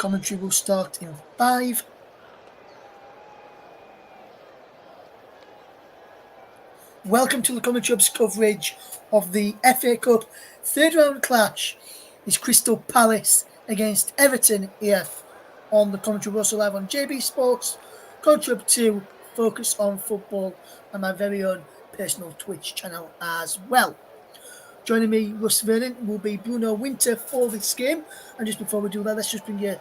Commentary will start in 5. Welcome to the Commentary Hub's coverage of the FA Cup third round clash. It's Crystal Palace against Everton here on the Commentary. We're also live on JB Sports, Commentary Hub 2, Focus on Football, and my very own personal Twitch channel as well. Joining me, Russ Vernon, will be Bruno Winter for this game. And just before we do that, let's just bring you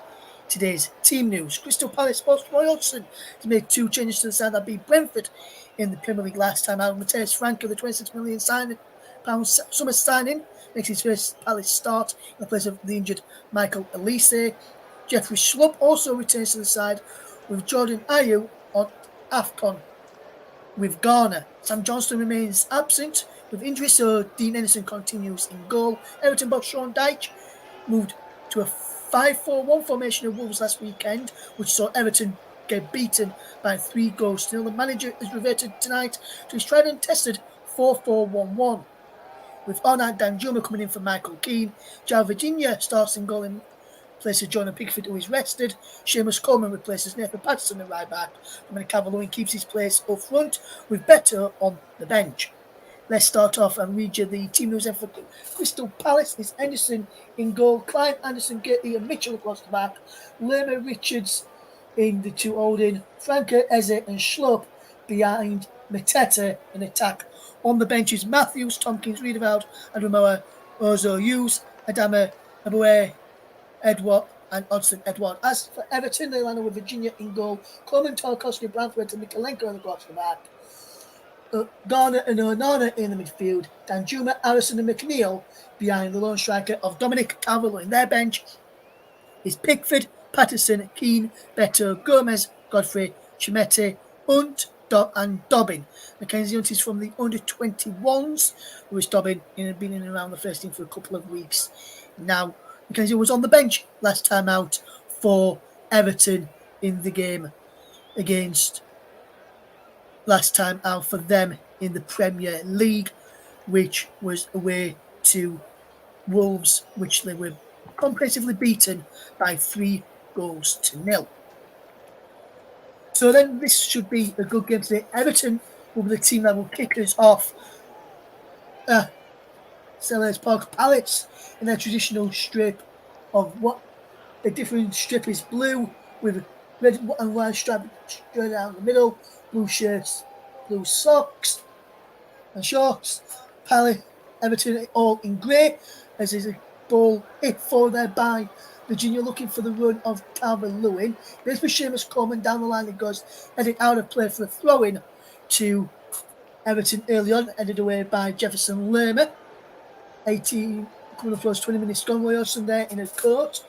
today's team news. Crystal Palace boss Roy Hodgson has made 2 changes to the side that beat Brentford in the Premier League last time out. Mateus Franco, the £26 million summer signing, makes his first Palace start in the place of the injured Michael Elise. Jeffrey Schlupp also returns to the side with Jordan Ayew on AFCON with Ghana. Sam Johnston remains absent with injury, so Dean Henderson continues in goal. Everton boss Sean Dyche moved to a 5-4-1 formation of Wolves last weekend, which saw Everton get beaten by 3 goals to 0. The manager has reverted tonight to his tried and tested 4-4-1-1, with Onat Danjuma coming in for Michael Keane. João Virginia starts in goal in place of Jordan Pickford, who is rested. Seamus Coleman replaces Nathan Patterson at right back. Dominic Calvert-Lewin keeps his place up front, with Beto on the bench. Let's start off and read you the team news for Crystal Palace. It's Henderson in goal, Klein, Anderson, Gertie and Mitchell across the back, Lerma, Richards in the 2 holding, Franco, Eze and Schlupp behind Mateta in attack. On the benches, Matthews, Tompkins, Riedewald, Ademola, Ozo, Hughes, Adama, Aboué, Edward and Odson Edward. As for Everton, they landed with Virginia in goal, Coleman, Tarkowski, Branthwaite and Mikalenko across the back. Garner and Onana in the midfield, Danjuma, Harrison and McNeil behind the lone striker of Dominic Calvert-Lewin. Their bench is Pickford, Patterson, Keane, Beto, Gomez, Godfrey, Chimete, Hunt, and Dobbin. Mackenzie Hunt is from the under-21s, whereas Dobbin has been in and around the first team for a couple of weeks now. Mackenzie was on the bench last time out for Everton in the game against last time out for them in the Premier League, which was away to Wolves, which they were comprehensively beaten by 3 goals to 0. So then this should be a good game today. Everton will be the team that will kick us off. Selhurst Park Palace in their traditional strip of what the different strip is blue with red and white stripe straight down the middle, blue shirts, blue socks and shorts. Palace, Everton all in grey, as is a ball hit forward there by Virginia, looking for the run of Calvert-Lewin. There's for Seamus Coleman down the line. It goes headed out of play for a throw-in to Everton early on, headed away by Jefferson Lerma. 18 coming up close, 20 minutes gone. Roy Hodgson there in a coat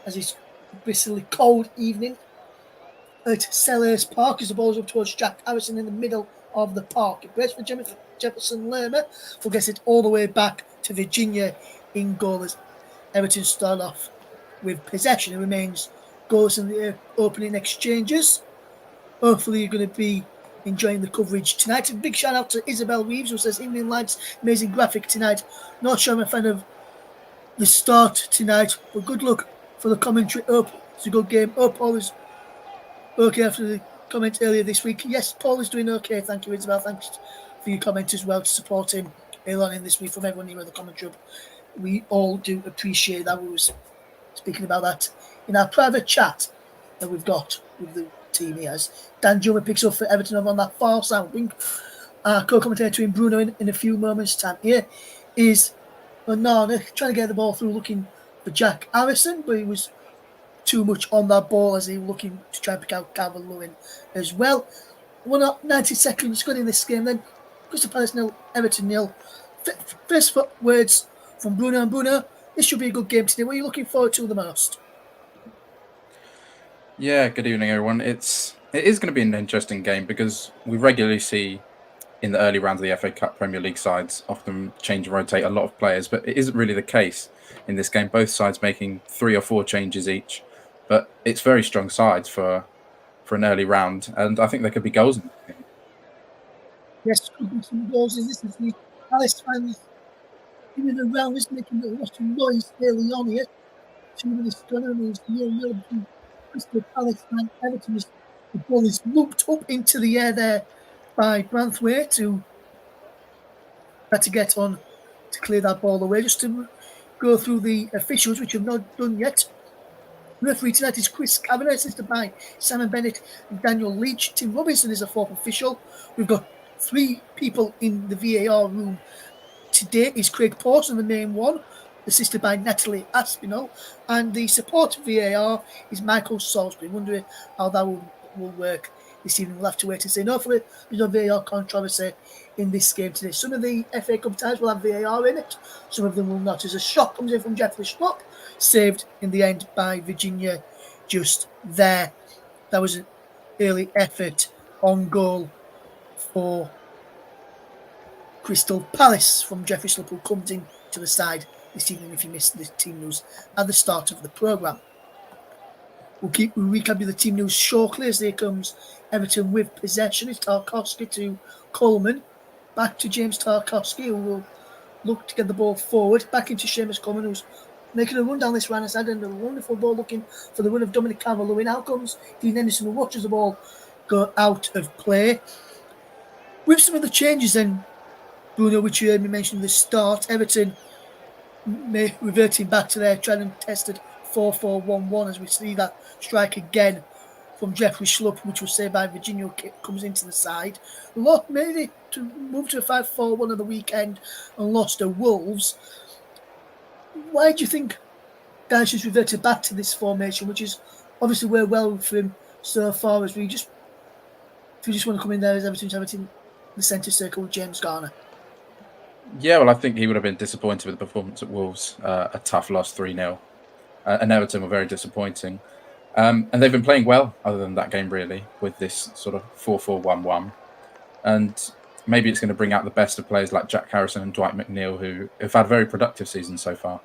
as it's a bristly cold evening at Selhurst Park as the ball's up towards Jack Harrison in the middle of the park. It breaks for Jefferson Lerma, who gets it all the way back to Virginia in goal as Everton start off with possession. It remains goals in the opening exchanges. Hopefully you're going to be enjoying the coverage tonight. A big shout out to Isabel Reeves, who says, "Evening lads, amazing graphic tonight. Not sure I'm a fan of the start tonight, but good luck for the commentary. Hope it's a good game. Hope Paul is okay after the comment earlier this week." Yes, Paul is doing okay. Thank you, Isabel. Thanks for your comment as well to support him early on in this week from everyone here at the commentary. We all do appreciate that. We was speaking about that in our private chat that we've got with the team here. Dan Juma picks up for Everton over on that far side wing. Our co-commentator in Bruno in a few moments' time here is Onana trying to get the ball through, looking for Jack Harrison, but he was too much on that ball as he was looking to try and pick out Calvert-Lewin as well. 90 seconds good in this game then. Crystal Palace 0, Everton 0. First words from Bruno. And Bruno, this should be a good game today. What are you looking forward to the most? Yeah, good evening, everyone. It is going to be an interesting game because we regularly see in the early rounds of the FA Cup Premier League sides often change and rotate a lot of players, but it isn't really the case in this game. Both sides making 3 or 4 changes each, but it's very strong sides for an early round, and I think there could be goals in this game. Yes, could be some goals in this. The Palace fans in and around is making a lot of noise early on here. 2 minutes gone and it's 0-0 between Crystal Palace and Everton. The ball is looped up into the air there by Branthwaite, who had to get on to clear that ball away. Just to go through the officials, which have not done yet. Referee tonight is Chris Kavanagh, assisted by Simon Bennett and Daniel Leach. Tim Robinson is a fourth official. We've got 3 people in the VAR room today. Is Craig Pawson, the main one, assisted by Natalie Aspinall, and the support VAR is Michael Salisbury. Wondering how that will work this evening. We'll have to wait and see. No, hopefully there's no VAR controversy in this game today. Some of the FA Cup ties will have VAR in it, some of them will not. As a shot comes in from Jeffrey Schlupp, saved in the end by Virginia just there. That was an early effort on goal for Crystal Palace from Jeffrey Schlupp, who comes in to the side this evening if you missed the team news at the start of the programme. We'll recap the team news shortly as there comes Everton with possession. It's Tarkowski to Coleman. Back to James Tarkowski, who will look to get the ball forward. Back into Seamus Coleman, who's making a run down this right side, and a wonderful ball looking for the run of Dominic Calvert-Lewin. Out comes Dean Henderson, who watches the ball go out of play. With some of the changes then, Bruno, which you heard me mention at the start, Everton reverting back to their tried and tested 4-4-1-1 as we see that strike again from Jeffrey Schlupp, which was saved by Virginia, comes into the side. Lot made it to move to a 5-4-1 on the weekend and lost to Wolves. Why do you think Dyche has reverted back to this formation, which is obviously worked well for him so far, as if you just want to come in there as Everton the centre circle with James Garner? Yeah, well, I think he would have been disappointed with the performance at Wolves. A tough loss 3-0. And Everton were very disappointing. And they've been playing well, other than that game, really, with this sort of 4-4-1-1. And maybe it's going to bring out the best of players like Jack Harrison and Dwight McNeil, who have had very productive seasons so far.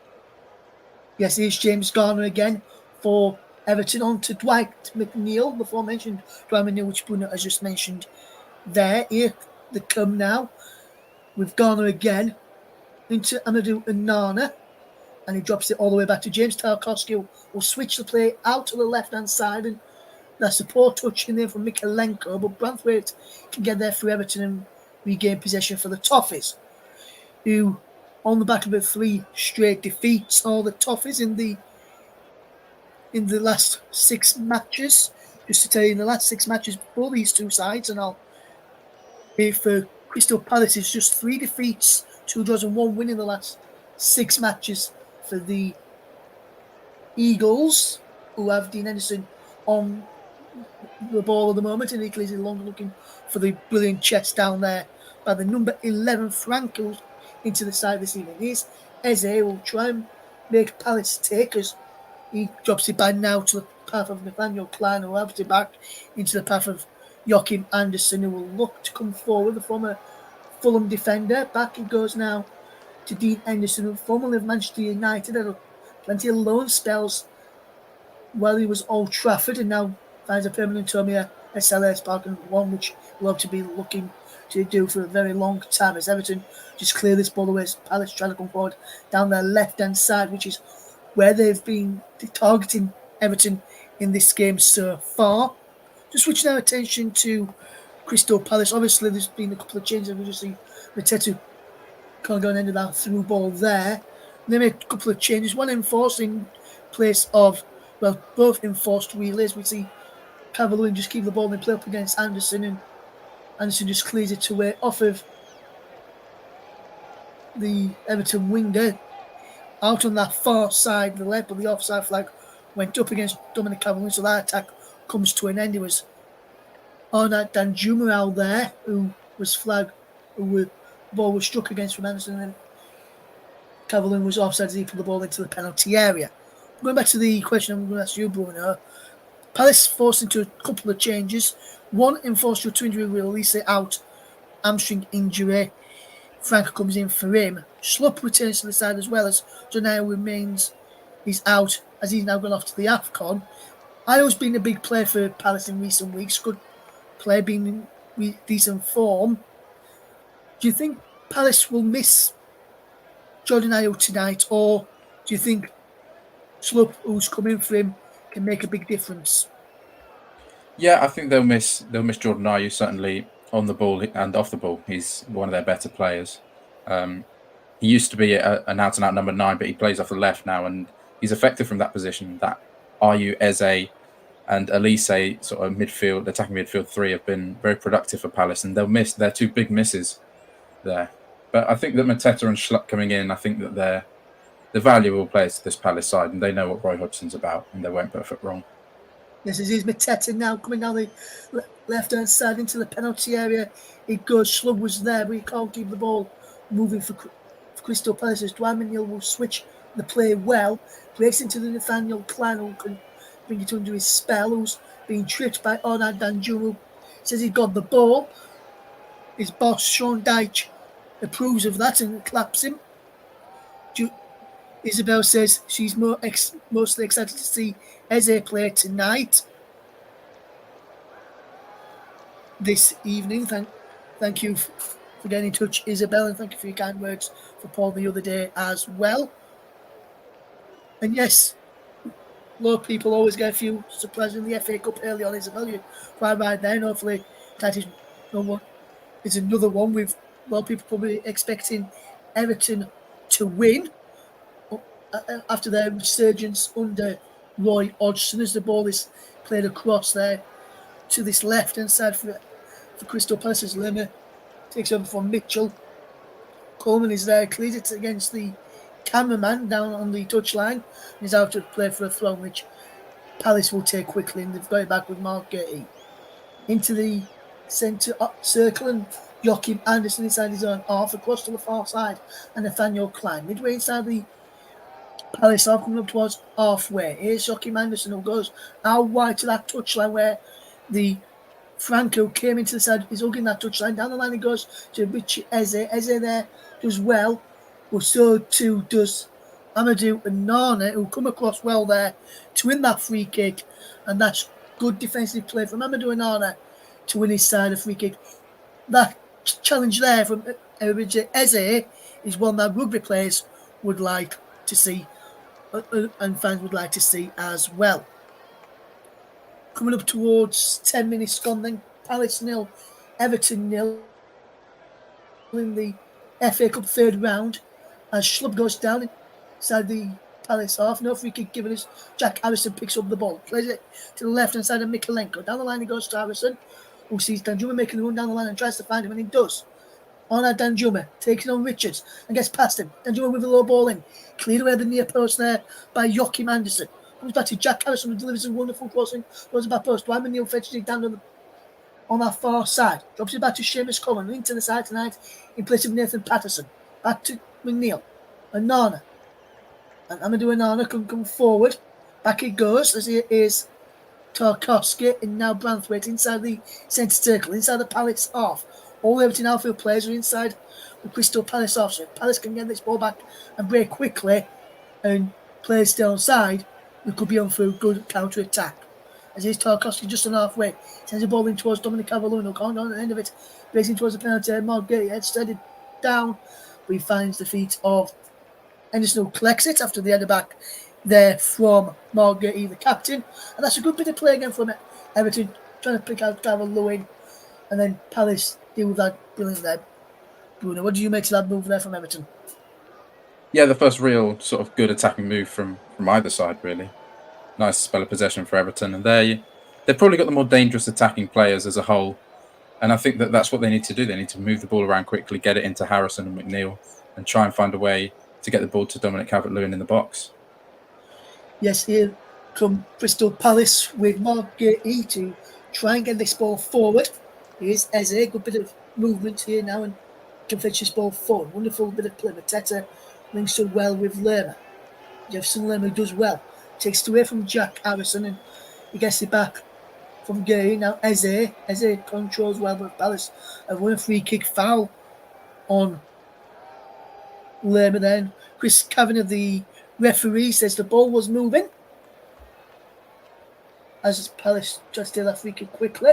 Yes, it is James Garner again for Everton. On to Dwight McNeil, the aforementioned Dwight McNeil, which Bruno has just mentioned there. Here they come now with Garner again into Amadou Onana, and he drops it all the way back to James Tarkowski, who will switch the play out to the left-hand side, and that's a poor touch in there from Mikalenko, but Branthwaite can get there for Everton and regain possession for the Toffees, who, on the back of the 3 straight defeats, all the Toffees in the last 6 matches. Just to tell you, in the last 6 matches for these 2 sides, and I'll for Crystal Palace, it's just 3 defeats, 2 draws and 1 win in the last 6 matches for the Eagles, who have Dean Henderson on the ball at the moment, and Italy's long looking for the brilliant chest down there by the number 11 Franco into the side this evening. Here's Eze, who will try and make Palace take, as he drops it back now to the path of Nathaniel Klein, who helps it back into the path of Joachim Anderson, who will look to come forward, the former Fulham defender. Back he goes now to Dean Henderson, who formerly of Manchester United, had plenty of loan spells while he was Old Trafford, and now finds a permanent home here at Selhurst Park, and one which we'll have to be looking to do for a very long time, as Everton just clear this ball away as Palace trying to come forward down their left-hand side, which is where they've been targeting Everton in this game so far. Just switching our attention to Crystal Palace. Obviously, there's been a couple of changes. We just see Matetu can't go and end of that through ball there. They made a couple of changes. One enforced in place of, well, both enforced relays. We see Calvert-Lewin just keep the ball and play up against Anderson, and Anderson just clears it away off of the Everton winger out on that far side, the left, but the offside flag went up against Dominic Calvert-Lewin, so that attack comes to an end. It was Arnat Danjuma out there who was flagged, the ball was struck against from Anderson, and Calvert-Lewin was offside as he put the ball into the penalty area. Going back to the question I'm going to ask you, Bruno, Palace forced into a couple of changes. One enforced to injury, release it out, hamstring injury. Franco comes in for him. Schlupp returns to the side as well, as Donaio remains. He's out as he's now gone off to the AFCON. Io's been a big player for Palace in recent weeks. Good player, being in decent form. Do you think Palace will miss Jordan Ayew tonight, or do you think Slup, who's coming for him, can make a big difference. Yeah, I think they'll miss Jordan Ayew certainly on the ball and off the ball. He's one of their better players. Um, he used to be an out and out number 9, but he plays off the left now, and he's effective from that position. That Ayew, Eze, and Elise, sort of midfield, attacking midfield three, have been very productive for Palace, and they'll miss their two big misses there. But I think that Mateta and Schlupp coming in, I think that they're valuable players to this Palace side, and they know what Roy Hodgson's about, and they won't put a foot wrong. This is Mateta now coming down the left-hand side into the penalty area. It goes. Schlub was there, but he can't keep the ball moving for Crystal Palace. Dwight McNeil will switch the play well. Breaks into the Nathaniel Klein, who can bring it under his spell, who's being tripped by Onad Danjuma. Says he got the ball. His boss, Sean Dyche, approves of that and claps him. Isabel says she's mostly excited to see Eze play tonight. This evening. Thank you for getting in touch, Isabel, and thank you for your kind words for Paul the other day as well. And yes, a lot of people always get a few surprises in the FA Cup early on, Isabel. You're quite right there. And hopefully that is another one with a lot of people probably expecting Everton to win after their resurgence under Roy Hodgson, as the ball is played across there to this left-hand side for Crystal Palace's Lerma takes over from Mitchell. Coleman is there, clears it against the cameraman down on the touchline, and is out to play for a throw, which Palace will take quickly, and they've got it back with Mark Gate into the centre circle, and Joachim Anderson inside his own half across to the far side, and Nathaniel Klein midway inside the Palace half, coming up towards halfway. Here's Joachim Anderson, who goes out wide to that touchline where the Franco came into the side, is hugging that touchline. Down the line he goes to Richie Eze. Eze there does well, but so too does Amadou and Nana, who come across well there to win that free kick. And that's good defensive play from Amadou and Nana to win his side a free kick. That challenge there from Richie Eze is one that rugby players would like to see, and fans would like to see as well. Coming up towards 10 minutes gone, then Palace 0, Everton 0 in the FA Cup third round. As Schlupp goes down inside the Palace half, no free kick given as Jack Harrison picks up the ball, plays it to the left hand side of Mikolenko. Down the line he goes to Harrison, who sees Danjuma making the run down the line and tries to find him, and he does. On at Danjuma, taking on Richards and gets past him. Danjuma with a low ball in, cleared away the near post there by Joachim Anderson. Comes back to Jack Harrison, who delivers a wonderful crossing towards the back post. Dwight McNeil fetches it down on that far side. Drops it back to Seamus Coleman, into the side tonight in place of Nathan Patterson. Back to McNeil and Nana. And Amadou and Nana can come forward. Back it goes as it is Tarkowski and now Branthwaite inside the centre circle, inside the Palace half. All the Everton outfield players are inside the Crystal Palace half. So if Palace can get this ball back and break quickly and players stay on side, we could be on for a good counter attack. As is Tarkowski just on halfway. Sends the ball in towards Dominic Calvert-Lewin, can't on the end of it. Racing towards the penalty. Mark Gate head steadied down, but he finds the feet of Henderson, who collects it after the header back there from Mark Gate, the captain. And that's a good bit of play again from Everton, trying to pick out Calvert-Lewin. And then Palace deal with that brilliant there. Bruno, what do you make of that move there from Everton? Yeah, the first real sort of good attacking move from either side, really. Nice spell of possession for Everton, and they've probably got the more dangerous attacking players as a whole, and I think that's what they need to do. They need to move the ball around quickly, get it into Harrison and McNeil, and try and find a way to get the ball to Dominic Calvert-Lewin in the box. Yes, here come Crystal Palace with Mark Gate to try and get this ball forward. Here's Eze, good bit of movement here now, and can fetch this ball forward. Wonderful bit of play. Mateta links up well with Lerma. Jefferson Lerma does well. Takes it away from Jack Harrison, and he gets it back from Gay. Now Eze controls well, but Palace have won a free kick foul on Lerma then. Chris Kavanagh, the referee, says the ball was moving as Palace tried to steal that free kick quickly.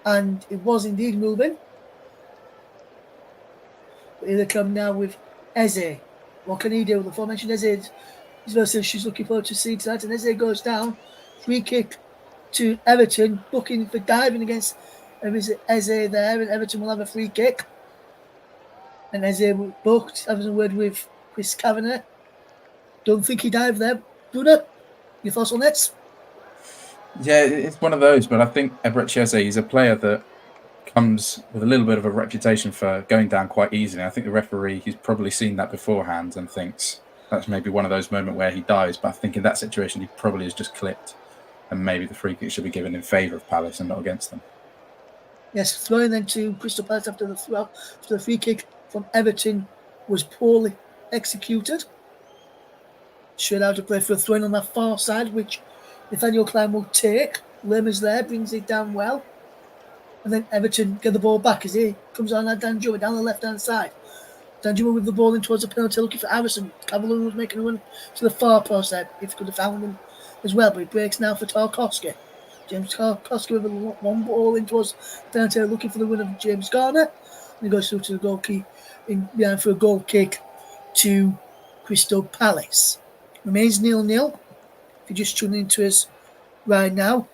And it was indeed moving. But here they come now with Eze. What can he do? The aforementioned Eze is Isabel says she's looking forward to seeing tonight. And Eze goes down. Free kick to Everton, booking for diving against Eze there, and Everton will have a free kick. And Eze booked, having a word with Chris Kavanagh. Don't think he dived there. Bruno, your thoughts on this? Yeah, it's one of those, but I think Eberechi is a player that comes with a little bit of a reputation for going down quite easily. I think the referee, he's probably seen that beforehand and thinks that's maybe one of those moments where he dives. But I think in that situation, he probably has just clipped, and maybe the free kick should be given in favour of Palace and not against them. Yes, throwing then to Crystal Palace after the free kick from Everton was poorly executed. Straight out to play for a throw in on that far side, which Nathaniel Klein will take. Lerma's there, brings it down well. And then Everton get the ball back as he comes on at Danjuma down the left-hand side. Danjuma with the ball in towards the penalty, looking for Harrison. Cavallon was making a run to the far post there, if he could have found him as well, but he breaks now for Tarkowski. James Tarkowski with one ball in towards the penalty, looking for the win of James Garner. And he goes through to the goalkeeper behind for a goal kick to Crystal Palace. Remains 0-0. If you're just tuning into us right now.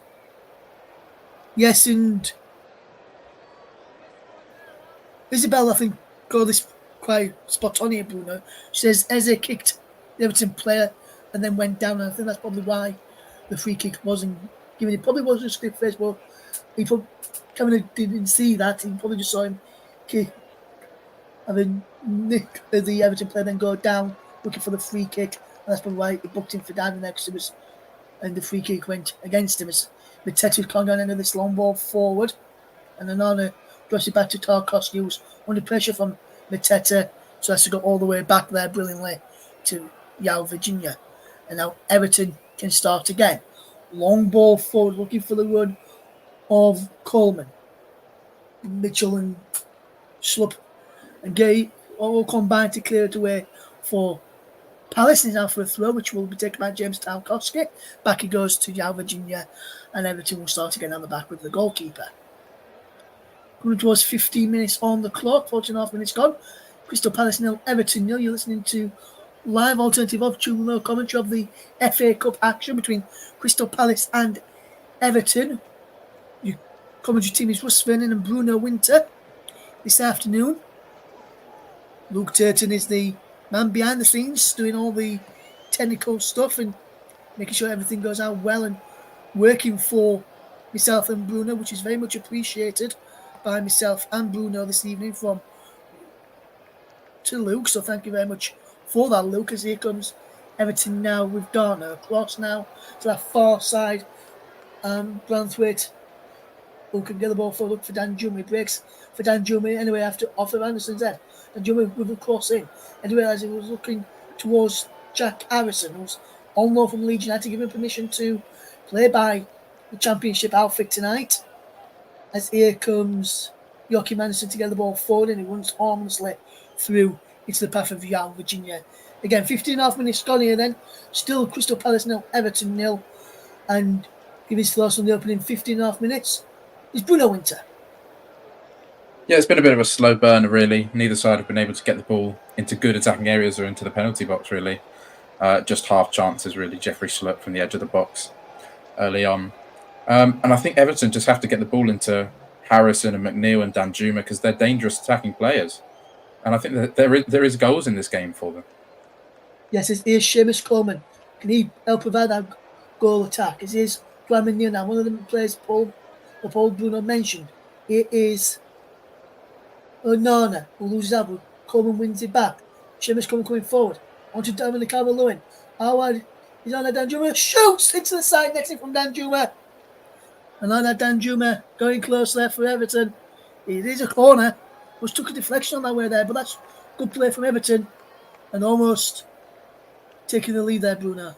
Yes, and Isabel, I think, got this quite spot on here, Bruno. She says Eze kicked the Everton player and then went down, and I think that's probably why the free kick wasn't given. It probably wasn't just clip first, but he probably didn't see that. He probably just saw him kick, having Nick, the Everton player, then go down looking for the free kick, and that's probably why he booked him for diving next to us, and the free kick went against him. As Mateta can't go into this long ball forward, and Anana drops it back to Tarkowski, who's under pressure from Mateta, so has to go all the way back there brilliantly to Yao Virginia. And now Everton can start again. Long ball forward, looking for the run of Coleman. Mitchell and Schlupp and Gay all combine to clear it away for Palace. Is now for a throw, which will be taken by James Tarkowski. Back he goes to Yao Virginia, and Everton will start again on the back with the goalkeeper. It was 15 minutes on the clock, 14.5 minutes gone. Crystal Palace 0, Everton 0. You're listening to live alternative optional commentary of the FA Cup action between Crystal Palace and Everton. Your commentary team is Russ Vernon and Bruno Winter this afternoon. Luke Turton is the man behind the scenes doing all the technical stuff and making sure everything goes out well and working for myself and Bruno, which is very much appreciated by myself and Bruno this evening to Luke. So thank you very much for that, Luke, as here comes Everton now with Garner across now to that far side. Branthwaite, who can get the ball forward for Danjuma, breaks for Danjuma anyway after off of Anderson's head. Danjuma with a cross in, and he realised he was looking towards Jack Harrison, who's on loan from Leeds United, to give him permission to play by the Championship outfit tonight. As here comes Joachim Anderson to get the ball forward, and he runs harmlessly through into the path of Yao Virginia. Again, 15.5 minutes gone here then. Still Crystal Palace 0, Everton 0. And give his thoughts on the opening 15.5 minutes is Bruno Winter. Yeah, it's been a bit of a slow burner, really. Neither side have been able to get the ball into good attacking areas or into the penalty box, really. Just half chances, really. Jeffrey Schlupp from the edge of the box early on. And I think Everton just have to get the ball into Harrison and McNeil and Danjuma because they're dangerous attacking players. And I think that there is goals in this game for them. Yes, it is Seamus Coleman. Can he help provide that goal attack? It is Graham Neal now. One of the players Paul Bruno mentioned. It is Onana who loses out, but Coleman wins it back. Seamus Coleman coming forward. Onto Dominic Calvert-Lewin. Howard is on Danjuma. Shoots into the side next to from Danjuma. And on Danjuma going close there for Everton. It is a corner. Which took a deflection on that way there, but that's good play from Everton. And almost taking the lead there, Bruno.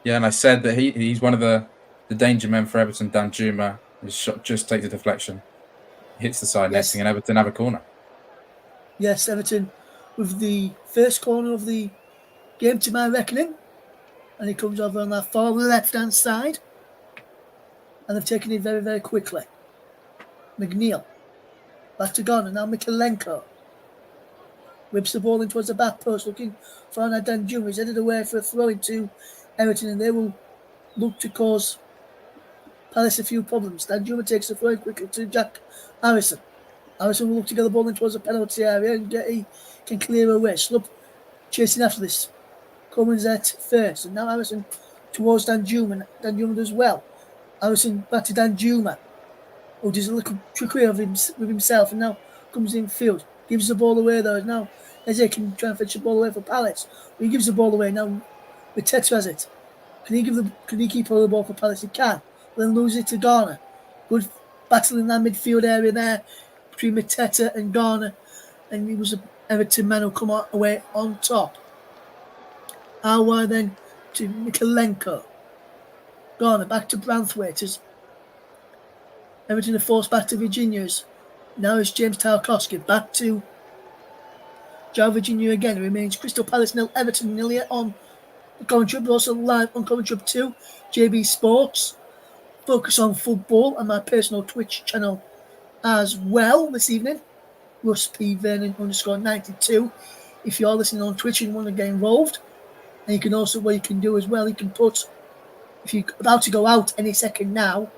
Yeah, and I said that he's one of the danger men for Everton, Danjuma. His shot just takes a deflection. Hits the side netting, and Everton have a corner. Yes, Everton with the first corner of the game to my reckoning. And he comes over on that far left-hand side. And they've taken it very, very quickly. McNeil. Back to Garner. Now Mikalenko. whips the ball in towards the back post, looking for Danjuma. He's headed away for a throw into Everton, and they will look to cause Palace a few problems. Danjuma takes the throw quickly to Jack Harrison. Harrison will look to get the ball in towards the penalty area and he can clear away. Slup chasing after this. Comes at first, and now Harrison towards Danjuma. Danjuma does well. Harrison back to Danjuma, who does a little trickery of with himself, and now comes in field. Gives the ball away though. Now Eze can try and fetch the ball away for Palace. But he gives the ball away now. Mateta has it. Can he keep hold of the ball for Palace? He can. But then lose it to Garner. Good battle in that midfield area there between Mateta and Garner, and it was an Everton man who come away on top. Awa then to Mikalenko. Garner back to Branthwaite as Everton are forced back to Virginia's. Now it's James Tarkowski back to Joe Virginia again. It remains Crystal Palace 0, Everton 0 here on the commentary, but also live on commentary 2, JB Sports. Focus on football and my personal Twitch channel as well this evening. Russ P. Vernon _92. If you're listening on Twitch and want to get involved, and you can also, what you can do as well, you can put, if you're about to go out any second now,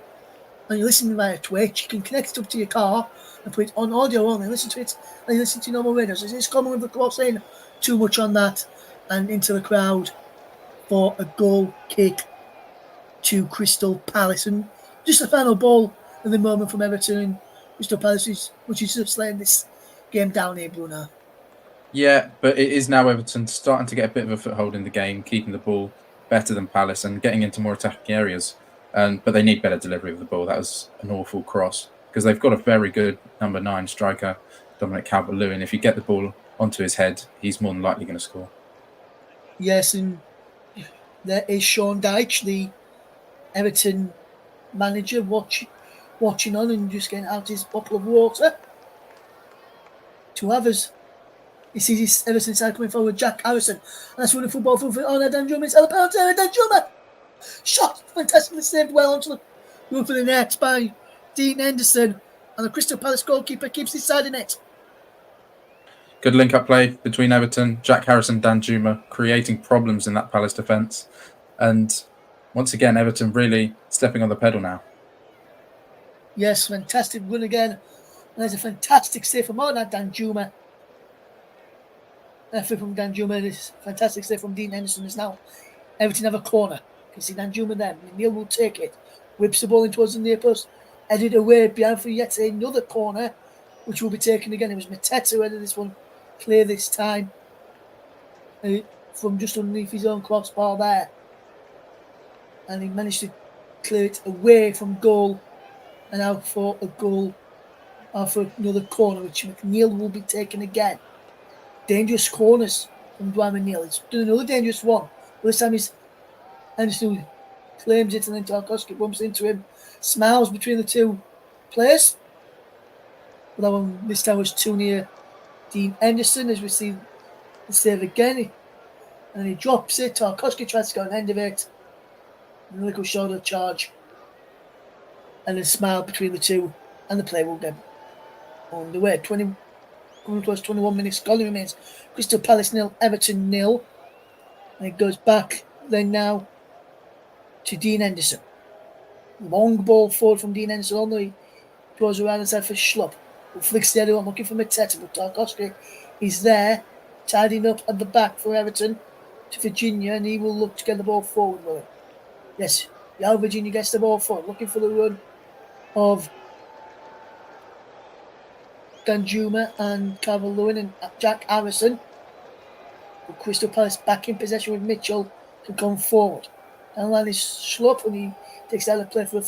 and you're listening via Twitch, you can connect it up to your car and put it on audio only. Listen to it and listen to normal radio. So it's common with the crowd saying too much on that and into the crowd for a goal kick to Crystal Palace. And just the final ball in the moment from Everton and Crystal Palace, which is just laying this game down here, Bruno. Yeah, but it is now Everton starting to get a bit of a foothold in the game, keeping the ball better than Palace and getting into more attacking areas. But they need better delivery of the ball. That was an awful cross because they've got a very good number 9 striker, Dominic Calvert-Lewin. If you get the ball onto his head, he's more than likely going to score. Yes, and there is Sean Dyche, the Everton manager, watching on and just getting out his bottle of water. 2 others. He sees his Everton side coming forward, Jack Harrison. And that's running football through for Danjuma. It's penalty area, Danjuma! Shot! Fantastically saved well onto the roof of the net by Dean Henderson. And the Crystal Palace goalkeeper keeps his side in it. Good link-up play between Everton, Jack Harrison, Danjuma, creating problems in that Palace defence. And once again, Everton really stepping on the pedal now. Yes, fantastic run again. And there's a fantastic save from Danjuma. From Danjuma, this fantastic save from Dean Henderson is now Everton have a corner. You can see Danjuma there. Neil will take it. Whips the ball in towards the near post. Headed away behind for yet another corner, which will be taken again. It was Mateta who headed this one clear this time from just underneath his own crossbar there. And he managed to clear it away from goal and out for a goal, for another corner, which McNeil will be taken again. Dangerous corners from Dwayne McNeil. He's done another dangerous one. But this time he's Anderson claims it and then Tarkowski bumps into him. Smiles between the 2 players. But that one this time was too near Dean Henderson as we see the save again. And then he drops it. Tarkowski tries to go on the end of it. And a little shoulder charge. And a smile between the 2. And the play will get underway. Coming towards 21 minutes, goal remains Crystal Palace 0, Everton 0. And it goes back then now to Dean Henderson. Long ball forward from Dean Henderson, although he goes around inside for Schlupp, who flicks the other one, looking for Mateta, but Tarkowski is there, tidying up at the back for Everton to Virginia, and he will look to get the ball forward with it. Yes, Yao Virginia gets the ball forward, looking for the run of Danjuma and Calvert-Lewin and Jack Harrison. But Crystal Palace back in possession with Mitchell to come forward. And line is Schlupp when he takes out the play for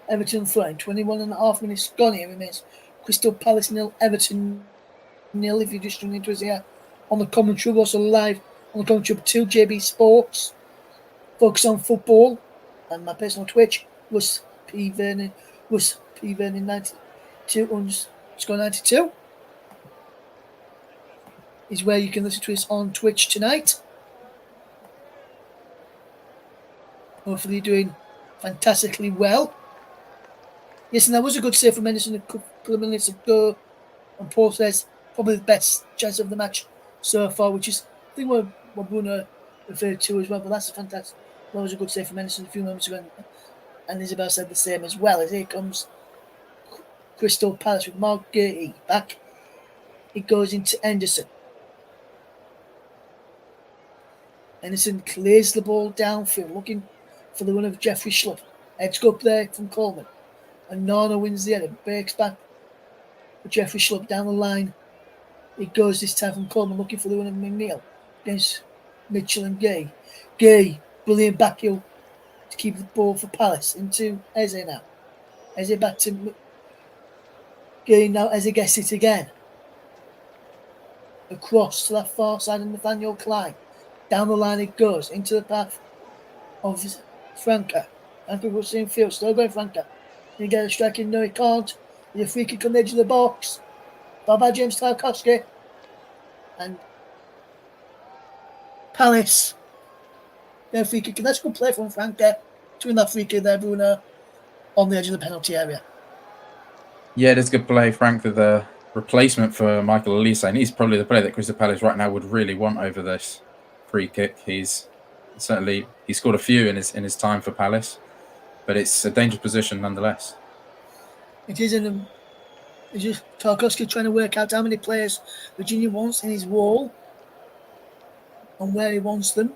Everton throw. 21.5 minutes gone here remains Crystal Palace 0, Everton 0. If you're just tuning into us here on the commentary, we're also live on the commentary 2, JB Sports. Focus on football. And my personal Twitch, Russ P. Vernon 92 _92 is where you can listen to us on Twitch tonight. Hopefully you're doing fantastically well. Yes, and that was a good save from Henderson a couple of minutes ago. And Paul says probably the best chance of the match so far, which is I think what Bruno referred to as well. But that's a fantastic. That was a good save from Henderson a few moments ago, and Isabel said the same as well. As here comes Crystal Palace with Mark Gurty back. It goes into Henderson. Henderson clears the ball downfield, looking for the run of Jeffrey Schlupp. Heads up there from Coleman. And Nana wins the header. Breaks back for Jeffrey Schlupp down the line. It goes this time from Coleman, looking for the run of McNeil against Mitchell and Gay. Gay, brilliant back heel to keep the ball for Palace. Into Eze now. Eze back to Gay now. Eze gets it again. Across to that far side of Nathaniel Klein. Down the line it goes, into the path of Franca. Franca goes in field, still going Franca. Can he get a strike in? No, he can't. There's a free kick on the edge of the box. By James Tarkowski. And Palace. Their free kick. That's a good play from Franca. Doing that free kick there, Bruno, on the edge of the penalty area. Yeah, it is good play. Frank, the replacement for Michael Olise, and he's probably the player that Crystal Palace right now would really want over this free kick. He's scored a few in his time for Palace, but it's a dangerous position nonetheless. It is it's just Tarkowski trying to work out how many players Virginia wants in his wall and where he wants them.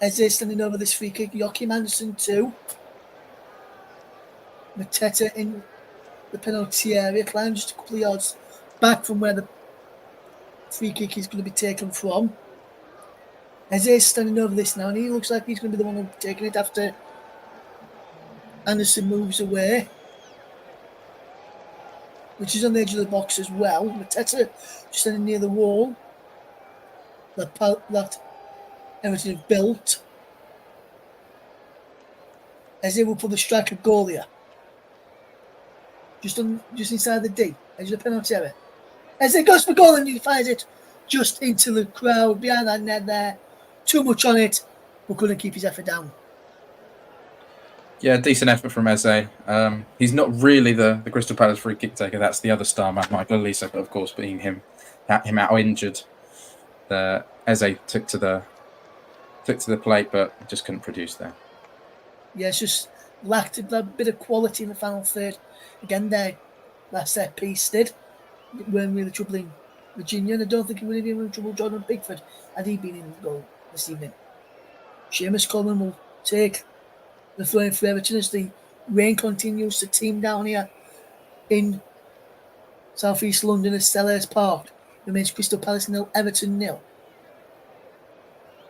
As they're standing over this free kick, Joachim Anderson too. Mateta in the penalty area, Klein just a couple of yards back from where the free kick is going to be taken from. Eze's standing over this now, and he looks like he's going to be the one who's taking it after Anderson moves away, which is on the edge of the box as well. Mateta just standing near the wall that Everton have built. Eze will put the striker goal here. Just inside the D, edge of the penalty area. Eze goes for goal and he fires it just into the crowd behind that net there. Too much on it, but couldn't keep his effort down. Yeah, decent effort from Eze. He's not really the Crystal Palace free kick taker. That's the other star man, Michael Olise, but of course, being him out injured, Eze took to the plate, but just couldn't produce there. Yeah, it's just lacked a bit of quality in the final third. Again, there, that set piece did. It weren't really troubling Virginia, and I don't think it would have even troubled Jordan Pickford had he been in the goal this evening. Seamus Coleman will take the throw in for Everton as the rain continues to team down here in South East London at Selhurst Park. Remains Crystal Palace 0, Everton 0.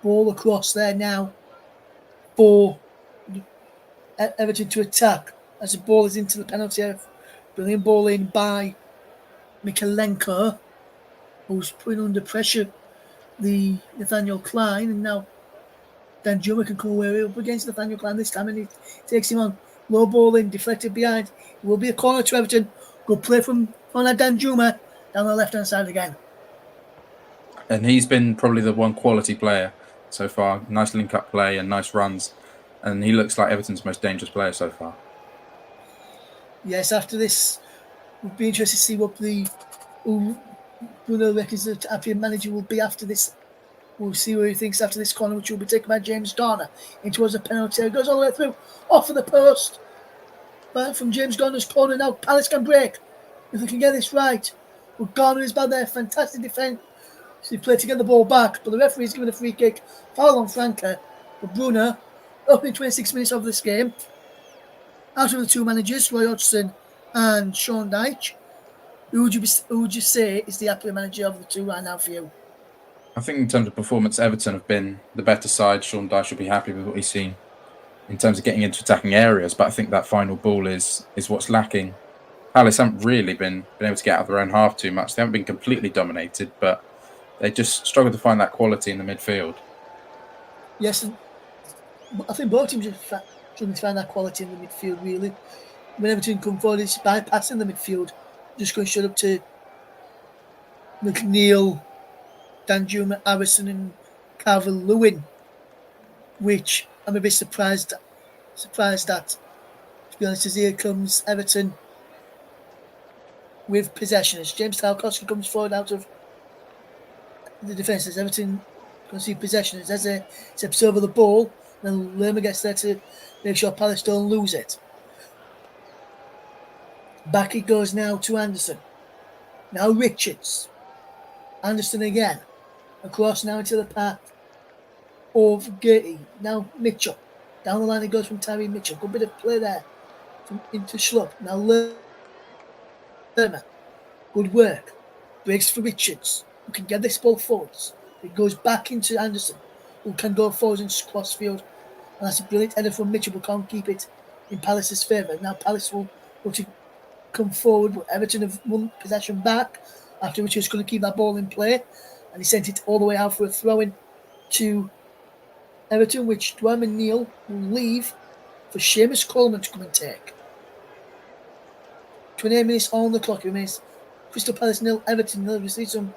Ball across there now for Everton to attack as the ball is into the penalty area. Brilliant ball in by Mikalenko, who's putting under pressure the Nathaniel Klein, and now Danjuma can come away up against Nathaniel Klein this time, and he takes him on. Low ball in, deflected behind. It will be a corner to Everton. Good play from Danjuma down the left hand side again. And he's been probably the one quality player so far. Nice link up play and nice runs. And he looks like Everton's most dangerous player so far. Yes, after this, we'll be interested to see what Bruno reckons the Appian manager will be after this. We'll see what he thinks after this corner, which will be taken by James Garner in towards the penalty. It goes all the way through, off of the post. But from James Garner's corner now, Palace can break if they can get this right. But Garner is bad there, fantastic defence. So he played to get the ball back, but the referee is given a free kick, foul on Franca. But Bruno, opening 26 minutes of this game, out of the two managers, Roy Hodgson and Sean Dyche, who would you say is the happier manager of the two right now for you? I think in terms of performance, Everton have been the better side. Sean Dyche will be happy with what he's seen in terms of getting into attacking areas, but I think that final ball is what's lacking. Palace haven't really been able to get out of their own half too much. They haven't been completely dominated, but they just struggle to find that quality in the midfield. Yes, and I think both teams are struggling to find that quality in the midfield, really. When Everton come forward, it's bypassing the midfield, just going straight up to McNeil, Danjuma, Harrison and Calvert-Lewin, which I'm a bit surprised at. To be honest, as here comes Everton with possession as James Tarkowski comes forward out of the defence as Everton concede possession as Eze steps over the ball. Then Lerma gets there to make sure Palace don't lose it. Back it goes now to Anderson. Now Richards. Anderson again. Across now into the path of Gertie. Now Mitchell. Down the line it goes from Tyree Mitchell. Good bit of play there from into Schlupp. Now Lerma. Good work. Breaks for Richards, who can get this ball forwards. It goes back into Anderson, who can go forwards and cross field. And that's a brilliant header from Mitchell, but can't keep it in Palace's favour. Now Palace will go to come forward, but Everton have won possession back after Richards going to keep that ball in play. And he sent it all the way out for a throw-in to Everton, which Dwayne and Neil will leave for Seamus Coleman to come and take. 28 minutes on the clock. It remains Crystal Palace 0, Everton 0. We see some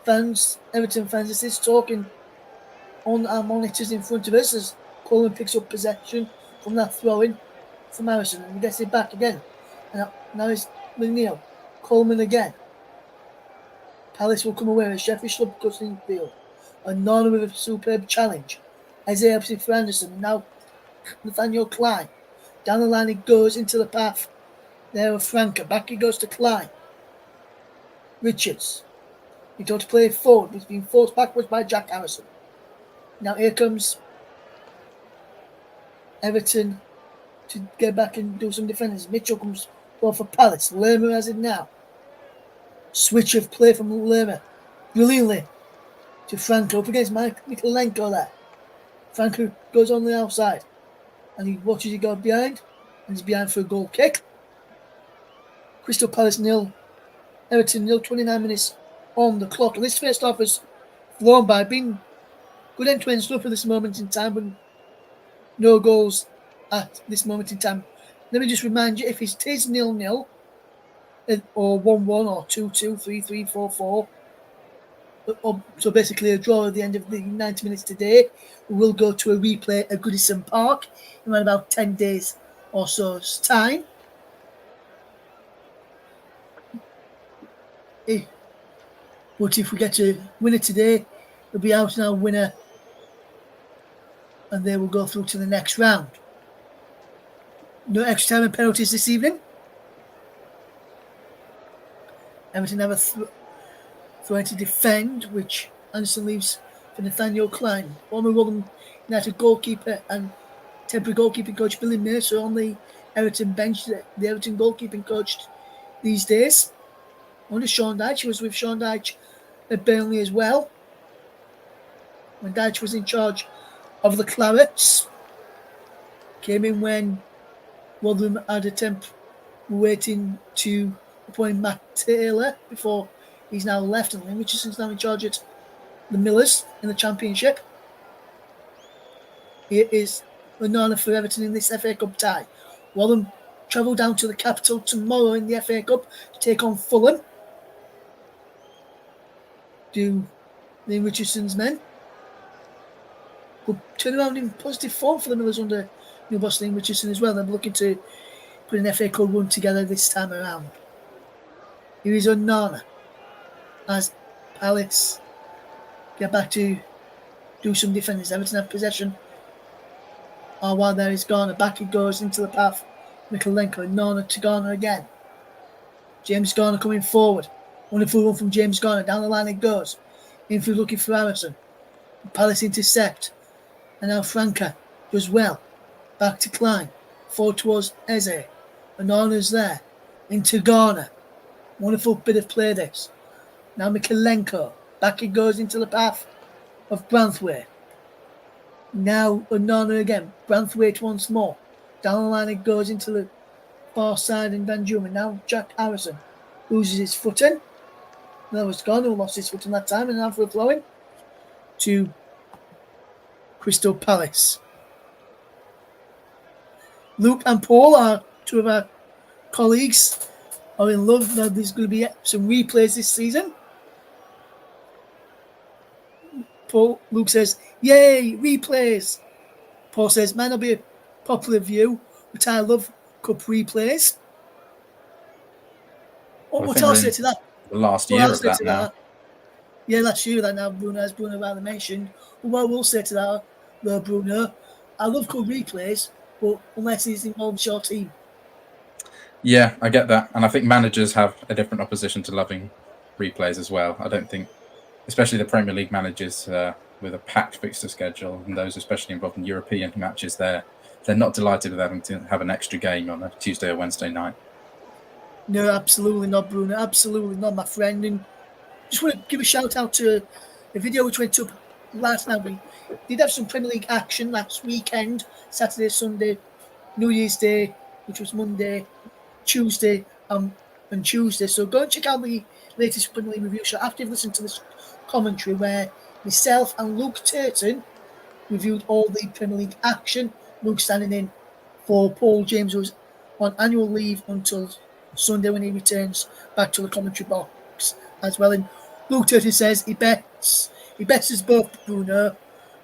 fans, Everton fans, as this talking on our monitors in front of us as Coleman picks up possession from that throw-in from Harrison and he gets it back again. And now it's McNeil. Coleman again. Palace will come away with Sheffield Schlupp goes in field. And Nana with a superb challenge. Isaiah opposite for Anderson. And now Nathaniel Klein. Down the line it goes into the path. There of Franca. Back he goes to Klein. Richards. He tried to play it forward, but he's been forced backwards by Jack Harrison. Now here comes Everton to get back and do some defending. Mitchell comes forward for Palace. Lerma has it now. Switch of play from Lerma. Brilliantly to Franco up against Mikolenko there. Franco goes on the outside and he watches it go behind and he's behind for a goal kick. Crystal Palace 0, Everton 0, 29 minutes on the clock. And this first half has flown by, been good end-to-end stuff at this moment in time, but no goals at this moment in time. Let me just remind you, if it is 0-0 or 1-1 or 2-2, 3-3, 4-4, so basically a draw at the end of the 90 minutes today, we will go to a replay at Goodison Park in around about 10 days or so's time. But if we get to win it today, it'll be out now winner and they will go through to the next round. No extra time and penalties this evening. Everton have a throw to defend, which Anderson leaves for Nathaniel Klein. Former Rotherham United goalkeeper and temporary goalkeeping coach Billy Mercer on the Everton bench, the Everton goalkeeping coach these days. Under Sean Dyche, he was with Sean Dyche at Burnley as well, when Dyche was in charge of the Clarets. Came in when Rotherham had a temp waiting to appoint Matt Taylor before he's now left, and Richardson's now in charge at the Millers in the Championship. Here is Onana for Everton in this FA Cup tie. Rotherham travel down to the capital tomorrow in the FA Cup to take on Fulham. Do the Richardson's men will turn around in positive form for the Millers under new boss Liam Richardson as well. They're looking to put an FA Cup run together this time around. Here is Onana as Palace get back to do some defending. Everton have possession. While there is Garner, back it goes into the path. Mikolenko and Nana to Garner again. James Garner coming forward. Wonderful run from James Garner. Down the line it goes. Infield looking for Harrison. Palace intercept. And now Franca does well. Back to Klein. Forward towards Eze. Onana's there. Into Garner. Wonderful bit of play this. Now Mikolenko. Back it goes into the path of Branthwaite. Now Onana again. Branthwaite once more. Down the line it goes into the far side in Danjuma. Now Jack Harrison loses his footing. That was Garner who lost his footing that time, and now for a throw-in to Crystal Palace. Luke and Paul are two of our colleagues, are in love. Now there's going to be some replays this season. Luke says, "Yay, replays!" Paul says, "Might not be a popular view, but I love cup replays." I what think I'll we're say in to that, the last what year I'll of say that to now. that, yeah, last year that now Bruno, as Bruno rather mentioned. But what I will say to that, though, Bruno, I love good replays, but unless he's involved your team. Yeah, I get that, and I think managers have a different opposition to loving replays as well. I don't think, especially the Premier League managers with a packed fixture schedule, and those especially involved in European matches, they're not delighted with having to have an extra game on a Tuesday or Wednesday night. No, absolutely not, Bruno. Absolutely not, my friend. And just want to give a shout out to a video which went up last night. We did have some Premier League action last weekend, Saturday, Sunday, New Year's Day, which was Monday, Tuesday, and Tuesday. So go and check out the latest Premier League review show after you've listened to this commentary where myself and Luke Turton reviewed all the Premier League action. Luke standing in for Paul James, who's on annual leave until Sunday when he returns back to the commentary box as well. And Luke Turton says he bets us both, Bruno.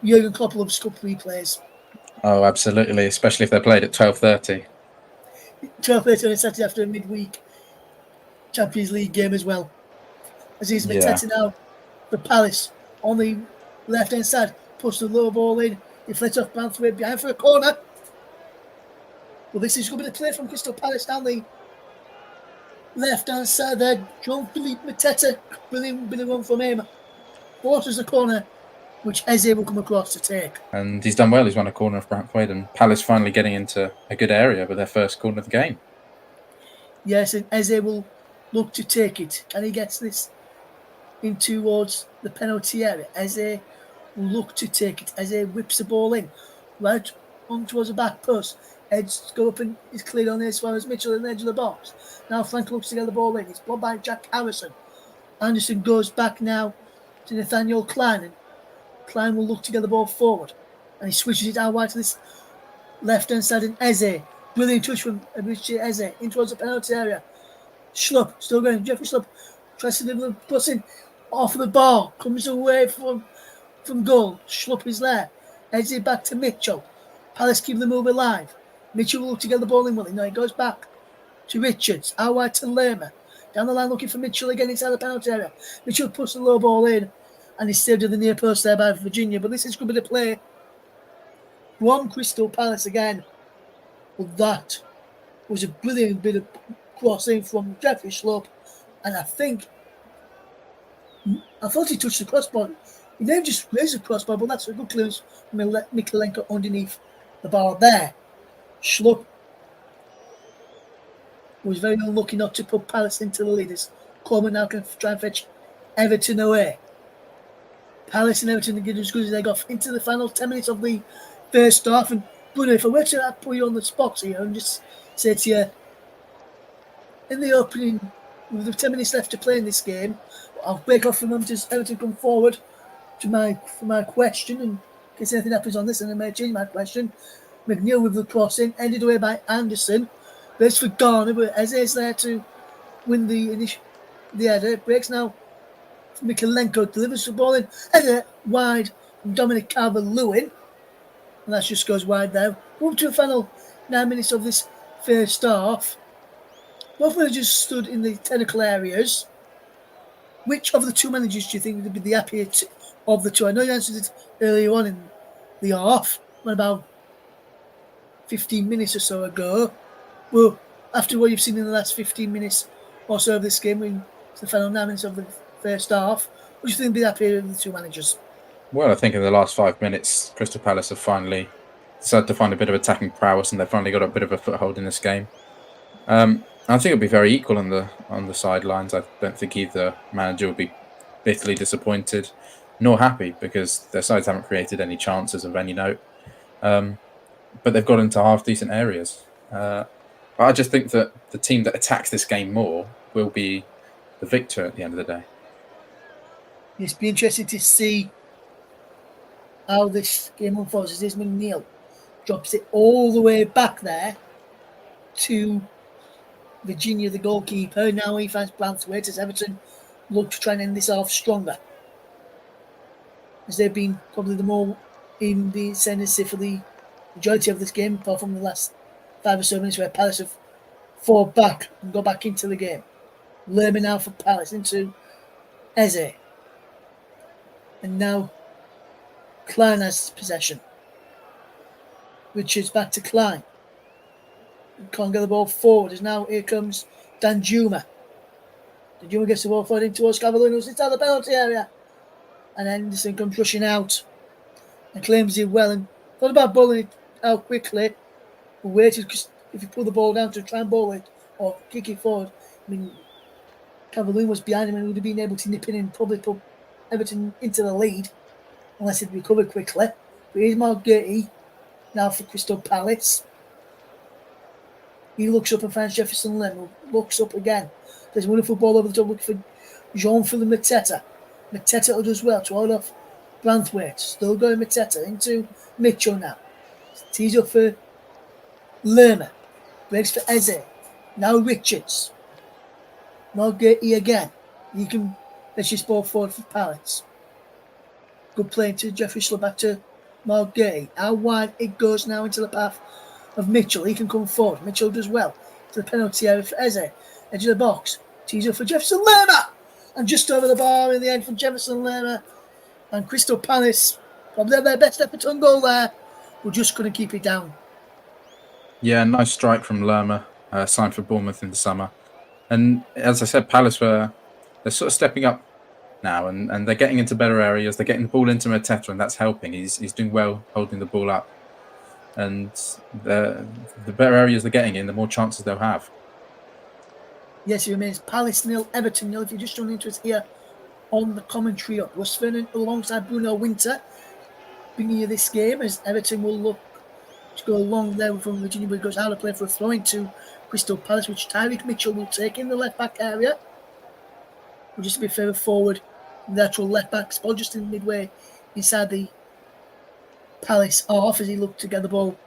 Jurgen Klopp loves cup replays. Oh, absolutely, especially if they're played at 12:30. 12:30 on a Saturday after a midweek Champions League game as well. As he's Yeah, Mateta now for Palace on the left hand side, puts the low ball in, deflects off Banthwaite behind for a corner. Well, this is going to be the play from Crystal Palace down the left hand side there. Jean-Philippe Mateta, brilliant run from him. Forces the corner, which Eze will come across to take. and he's done well. He's won a corner of Brantford, and Palace finally getting into a good area with their first corner of the game. Yes, and Eze will look to take it. Can he get this in towards the penalty area? Eze will look to take it. Eze whips the ball in, right on towards the back post. Edge go up and is cleared on there as far as Mitchell on the edge of the box. Now Frank looks to get the ball in. It's blocked by Jack Harrison. Anderson goes back now to Nathaniel Klein, and Klein will look to get the ball forward. And he switches it out wide to this left hand side in Eze. Brilliant touch from Richie Eze in towards the penalty area. Schlupp still going. Jeffrey Schlupp tries to deliver the bus in off the ball. Comes away from goal. Schlupp is there. Eze back to Mitchell. Palace keep the move alive. Mitchell will look to get the ball in with him. Now he goes back to Richards. Out wide to Lerma. Down the line looking for Mitchell again inside the penalty area. Mitchell puts the low ball in and he's saved at the near post there by Virginia. But this is going to be the play from Crystal Palace again. But that was a brilliant bit of crossing from Jeffrey Schlupp. And I thought he touched the crossbar. He never just raised the crossbar, but that's a good clearance from Mikalenko underneath the bar there. Schlupp was very unlucky not to put Palace into the leaders. Coleman now can try and fetch Everton away. Palace and Everton get as good as they got into the final 10 minutes of the first half. And Bruno, if I were to put you on the spot here and just say to you, in the opening, with the 10 minutes left to play in this game, I'll break off for a moment as Everton come forward for my question. And in case anything happens on this, and I may change my question. McNeil with the crossing, ended away by Anderson. Breaks for Garner, but Eze is there to win the header. Breaks now. Mikalenko delivers the ball in. Header wide from Dominic Calvert-Lewin. And that just goes wide there. Up to the final 9 minutes of this first half. Both managers stood in the technical areas. Which of the two managers do you think would be the happier of the two? I know you answered it earlier on in the half, about 15 minutes or so ago. Well, after what you've seen in the last 15 minutes or so of this game, in the final 9 minutes of the first half, what do you think would be the happier of the two managers? Well, I think in the last 5 minutes, Crystal Palace have finally decided to find a bit of attacking prowess, and they've finally got a bit of a foothold in this game. I think it'll be very equal on the sidelines. I don't think either manager will be bitterly disappointed nor happy because their sides haven't created any chances of any note. But they've got into half decent areas. But I just think that the team that attacks this game more will be the victor at the end of the day. It's be interesting to see how this game unfolds as Ismail Neal drops it all the way back there to Virginia, the goalkeeper. Now he finds Branthwaite as Everton look to try and end this off stronger. As they've been probably the more in the ascendancy for the majority of this game, apart from the last 5 or so minutes where Palace have fought back and got back into the game. Lerma now for Palace into Eze. And now Klein has possession. Richards back to Klein. Can't get the ball forward. As now here comes Danjuma. Danjuma gets the ball forward in towards Cavalier, who sits out the penalty area. And Henderson comes rushing out and claims it well. And thought about bowling it out quickly, but waited because if you pull the ball down to try and bowl it or kick it forward, I mean, Cavalier was behind him and would have been able to nip in and probably put Everton into the lead unless he'd recovered quickly. But here's Mark Gurty now for Crystal Palace. He looks up and finds Jefferson Lerma. Looks up again. There's a wonderful ball over the top looking for Jean-Philippe Mateta. Mateta does well to hold off Branthwaite. Still going Mateta into Mitchell now. Tees up for Lerma. Breaks for Eze. Now Richards. Now Gurty again. You can let's just ball forward for Palace. Good play to Jeffrey Schlupp back to Mark Gurty. How wide it goes now into the path of Mitchell. He can come forward. Mitchell does well. To the penalty area for Eze. Edge of the box. Tees up for Jefferson Lerma. And just over the bar in the end from Jefferson Lerma. And Crystal Palace, probably their best Everton goal there. We just couldn't keep it down. Yeah, nice strike from Lerma, signed for Bournemouth in the summer. And as I said, Palace they're sort of stepping up now, and they're getting into better areas. They're getting the ball into Mateta, and that's helping. He's doing well holding the ball up. And the better areas they're getting in, the more chances they'll have. Yes, it remains Palace 0, Everton 0. If you just tuned into us here on the commentary up, Russ Vernon alongside Bruno Winter, bringing you this game as Everton will look to go along there from Virginia, but goes out of play for a throw into Crystal Palace, which Tyreek Mitchell will take in the left back area. We'll just a bit further forward in the actual left back spot, just in midway inside the Palace half as he looked to get the ball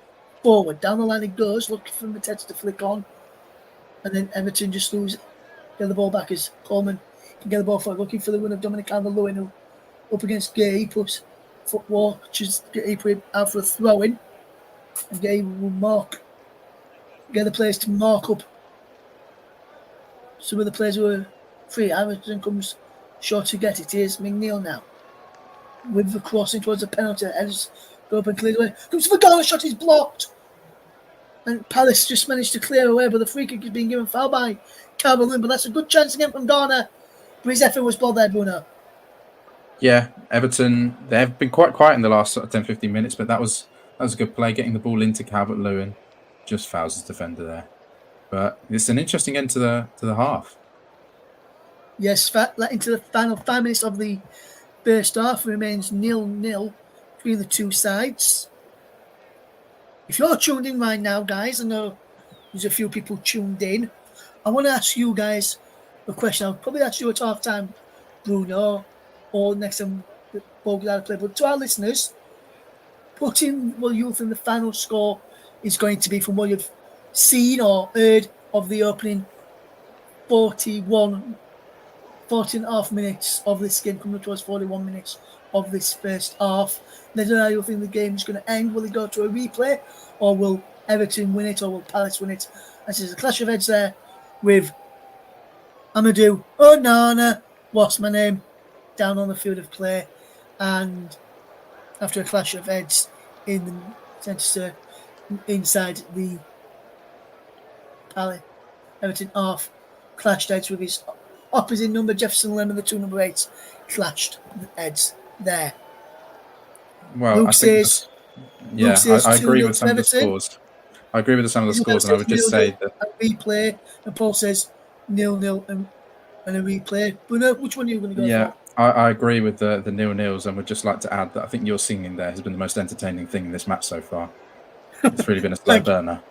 forward. Down the line it goes, looking for Mateta to flick on. And then Everton just get the ball back as Coleman can get the ball forward, looking for the win of Dominic Calvert-Lewin, who up against Gay, puts football, which is Gay out for a throw in. And Gay will get the players to mark up some of the players who are free. Everton comes short to get it. Here's McNeil now with the crossing towards the penalty. Evans go up and clear away. Comes for the goal, shot is blocked. And Palace just managed to clear away, but the free kick is being given foul by Calvert-Lewin. But that's a good chance again from Garner. But his effort was balled there, Bruno. Yeah, Everton, they've been quite quiet in the last 10-15 minutes, but that was a good play, getting the ball into Calvert-Lewin. Just fouls his defender there. But it's an interesting end to the half. Yes, into the final 5 minutes of the first half remains 0-0 between the two sides. If you're tuned in right now, guys, I know there's a few people tuned in. I want to ask you guys a question. I'll probably ask you at half time, Bruno, or next time the ball goes out of play. But to our listeners, put in what you think the final score is going to be from what you've seen or heard of the opening 14 and a half minutes of this game, coming towards 41 minutes of this first half. Let us know how you think the game is going to end. Will it go to a replay, or will Everton win it, or will Palace win it? As there's a clash of heads there with Amadou Onana, what's my name, down on the field of play, and after a clash of heads in the centre inside the Palace, Everton half clashed heads with his opposite number, Jefferson Lerma, the 2 number 8, clashed heads there. Well, Luke I think says, I agree with some of the scores. I agree with some of the scores, and I would just say that a replay, and Paul says 0-0 and a replay. Bruno, which one are you going to go for? Yeah, I agree with the 0-0s, and would just like to add that I think your singing there has been the most entertaining thing in this match so far. It's really been a slow burner.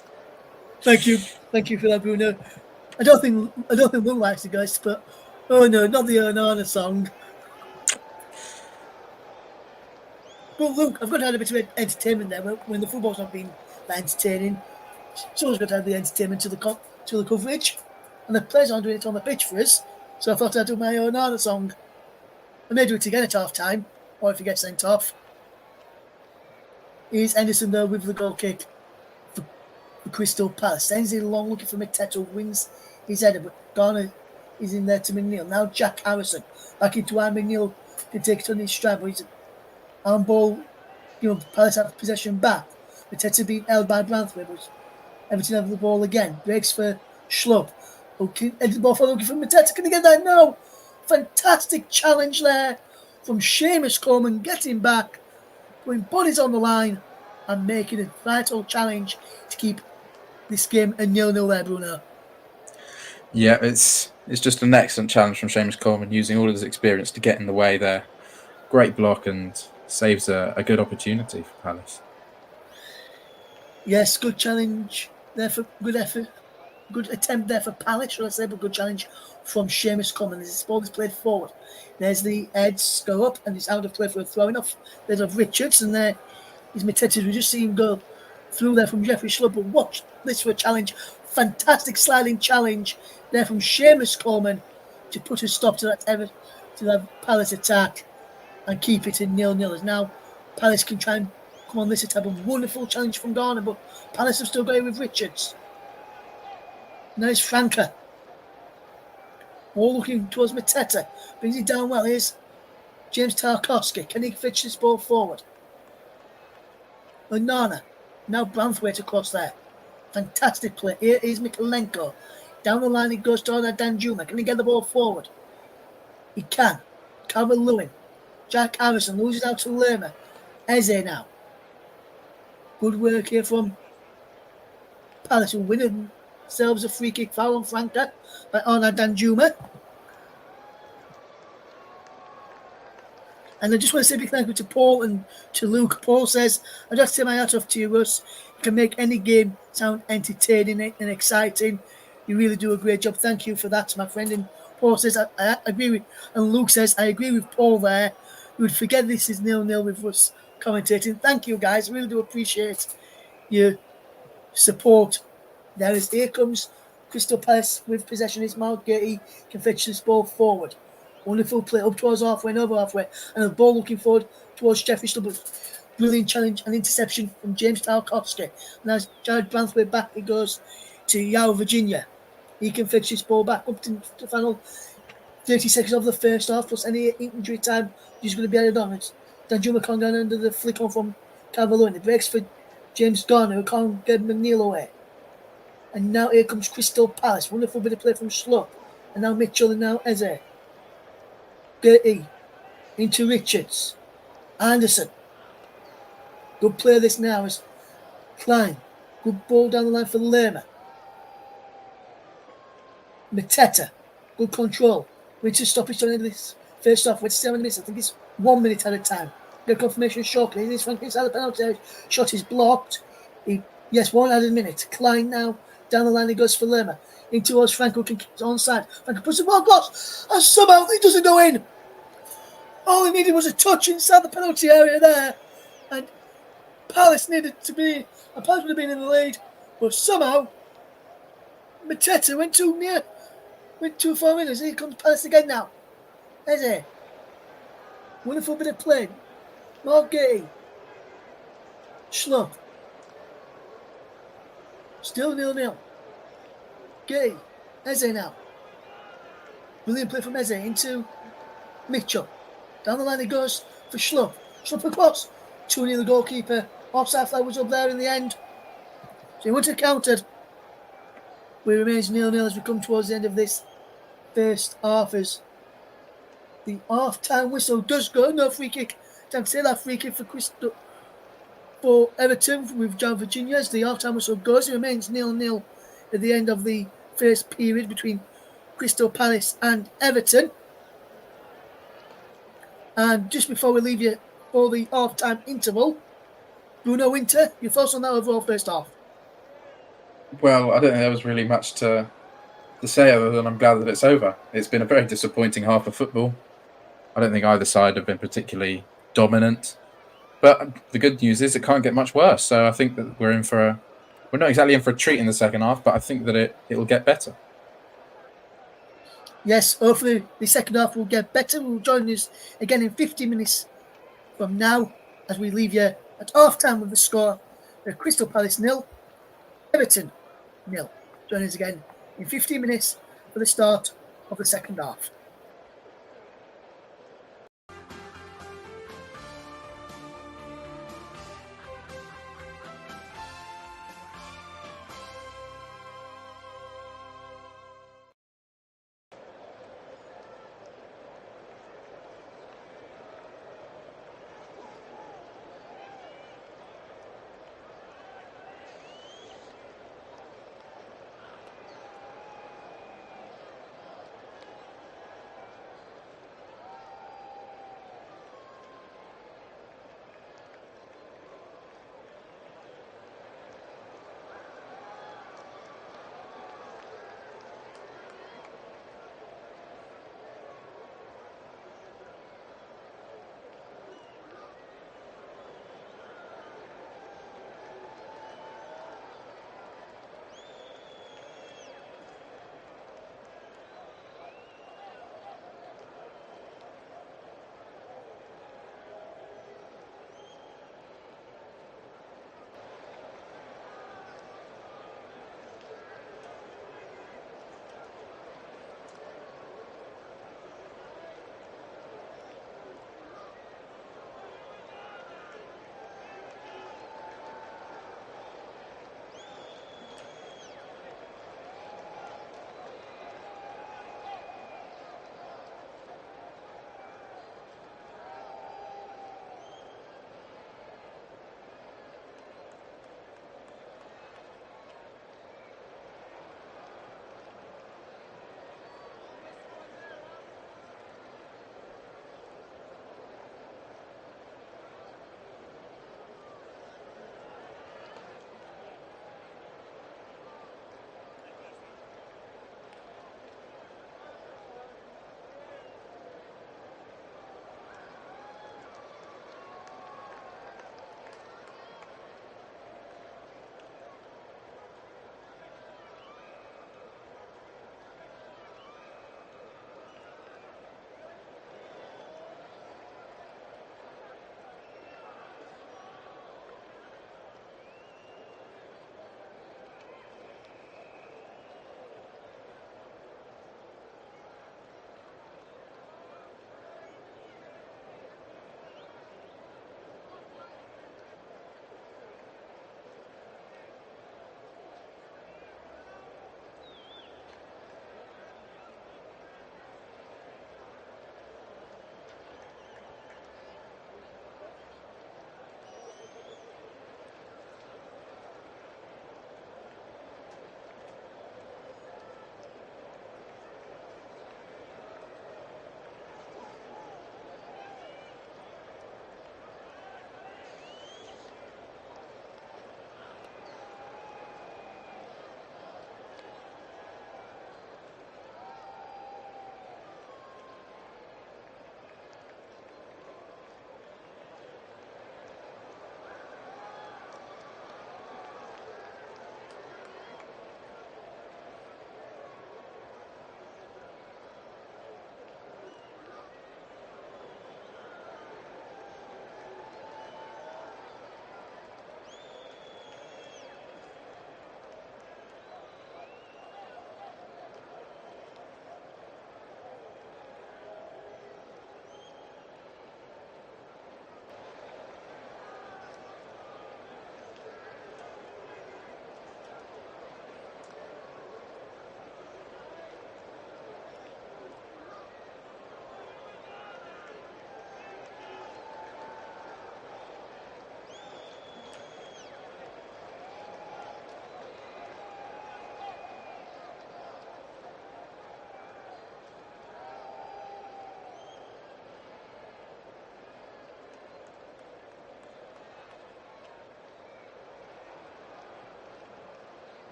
Thank you for that, Bruno. I don't think Will likes it, guys, but oh no, not the Onana song. But look, I've got to have a bit of entertainment there when the football's not been that entertaining. Someone's got to have the entertainment to the coverage, and the players aren't doing it on the pitch for us. So I thought I'd do my Onana song. I may do it again at half time, or if he gets sent off. Here's Henderson though with the goal kick for Crystal Palace. Sends it along looking for Mateta, wins his header, but Garner is in there to McNeil. Now Jack Harrison back into Ryan McNeil can take it on his stride, but he's on ball. Palace have possession back. Mateta being held by Branthwaite, but Everton have the ball again. Breaks for Schlupp. Okay, the ball for looking for Mateta. Can he get that? No. Fantastic challenge there from Seamus Coleman, getting back, putting bodies on the line, and making a vital challenge to keep this game a 0-0 there, Bruno. Yeah, it's just an excellent challenge from Seamus Coleman, using all of his experience to get in the way there. Great block and saves a good opportunity for Palace. Yes, good challenge there for good effort. Good attempt there for Palace, should I say, but good challenge from Seamus Coleman as this ball is played forward. There's the heads go up and it's out of play for a throwing off. There's of Richards and there is Mateta. We just see him go through there from Jeffrey Schlupp. But watch this for a challenge. Fantastic sliding challenge there from Seamus Coleman to put a stop to that Palace attack and keep it in 0-0. As now Palace can try and come on this attack. A wonderful challenge from Garner, but Palace have still got it with Richards. Nice Franca. All looking towards Mateta. Brings it down well. Here's James Tarkowski. Can he fetch this ball forward? Onana. Now Branthwaite across there. Fantastic play. Here is Mikalenko. Down the line it goes to Danjuma. Can he get the ball forward? He can. Calvert-Lewin. Jack Harrison loses out to Lerma. Eze now. Good work here from Palace, who win themselves a free kick foul on Franca by Arna Danjuma. And I just want to say a big thank you to Paul and to Luke. Paul says, I'd just take my hat off to you, Russ. You can make any game sound entertaining and exciting. You really do a great job. Thank you for that, my friend. And Paul says, I agree with, and Luke says, I agree with Paul there. You would forget this is 0-0 with Russ commentating. Thank you, guys. I really do appreciate your support. Here comes Crystal Palace with possession. It's Mark Gate can fetch this ball forward. Wonderful play up towards halfway and over halfway. And the ball looking forward towards Jeffrey Stubbs. Brilliant challenge and interception from James Tarkowski. Now Jared Branthwaite back. It goes to Yao Virginia. He can fetch this ball back up to the final 30 seconds of the first half, plus any injury time he's going to be added on. It's Danjuma can't go under the flick on from Calvert-Lewin. It breaks for James Garner, who can't get McNeil away. And now here comes Crystal Palace. Wonderful bit of play from Schlupp. And now Mitchell and now Eze. Gertie into Richards. Anderson. Good play this now is Klein. Good ball down the line for Lerma. Mateta. Good control. Richards stoppage to the end of this first off with 7 minutes. I think it's 1 minute at a time. Get confirmation shortly. This one inside the penalty area. Shot is blocked. Yes, 1 added minute. Klein now. Down the line he goes for Lerma. In towards Franco, can keep it onside. Franco puts the ball across. And somehow it doesn't go in. All he needed was a touch inside the penalty area there. And Palace needed to be. And Palace would have been in the lead. But somehow Mateta went too near. Went too far in. Here comes Palace again now. Eze. Wonderful bit of play. Mark Gate. Schlupp. Still 0-0. Gay. Eze now. Brilliant play from Eze into Mitchell. Down the line he goes for Schlupp. Schlupp across. 2-0 the goalkeeper. Offside flag was up there in the end. So he wouldn't have countered. But it remains 0-0 as we come towards the end of this first half. As the half-time whistle does go. No free kick. Time to say that free kick for Everton with John Virginia. As the half-time whistle goes, it remains 0-0 at the end of the first period between Crystal Palace and Everton. And just before we leave you for the half-time interval, Bruno Winter, your thoughts on that overall first half? Well, I don't think there was really much to say other than I'm glad that it's over. It's been a very disappointing half of football. I don't think either side have been particularly dominant. But the good news is it can't get much worse. So I think that we're not exactly in for a treat in the second half, but I think that it will get better. Yes, hopefully the second half will get better. We'll join us again in 50 minutes from now as we leave you at half-time with the score. Crystal Palace 0, Everton 0. Join us again in 15 minutes for the start of the second half.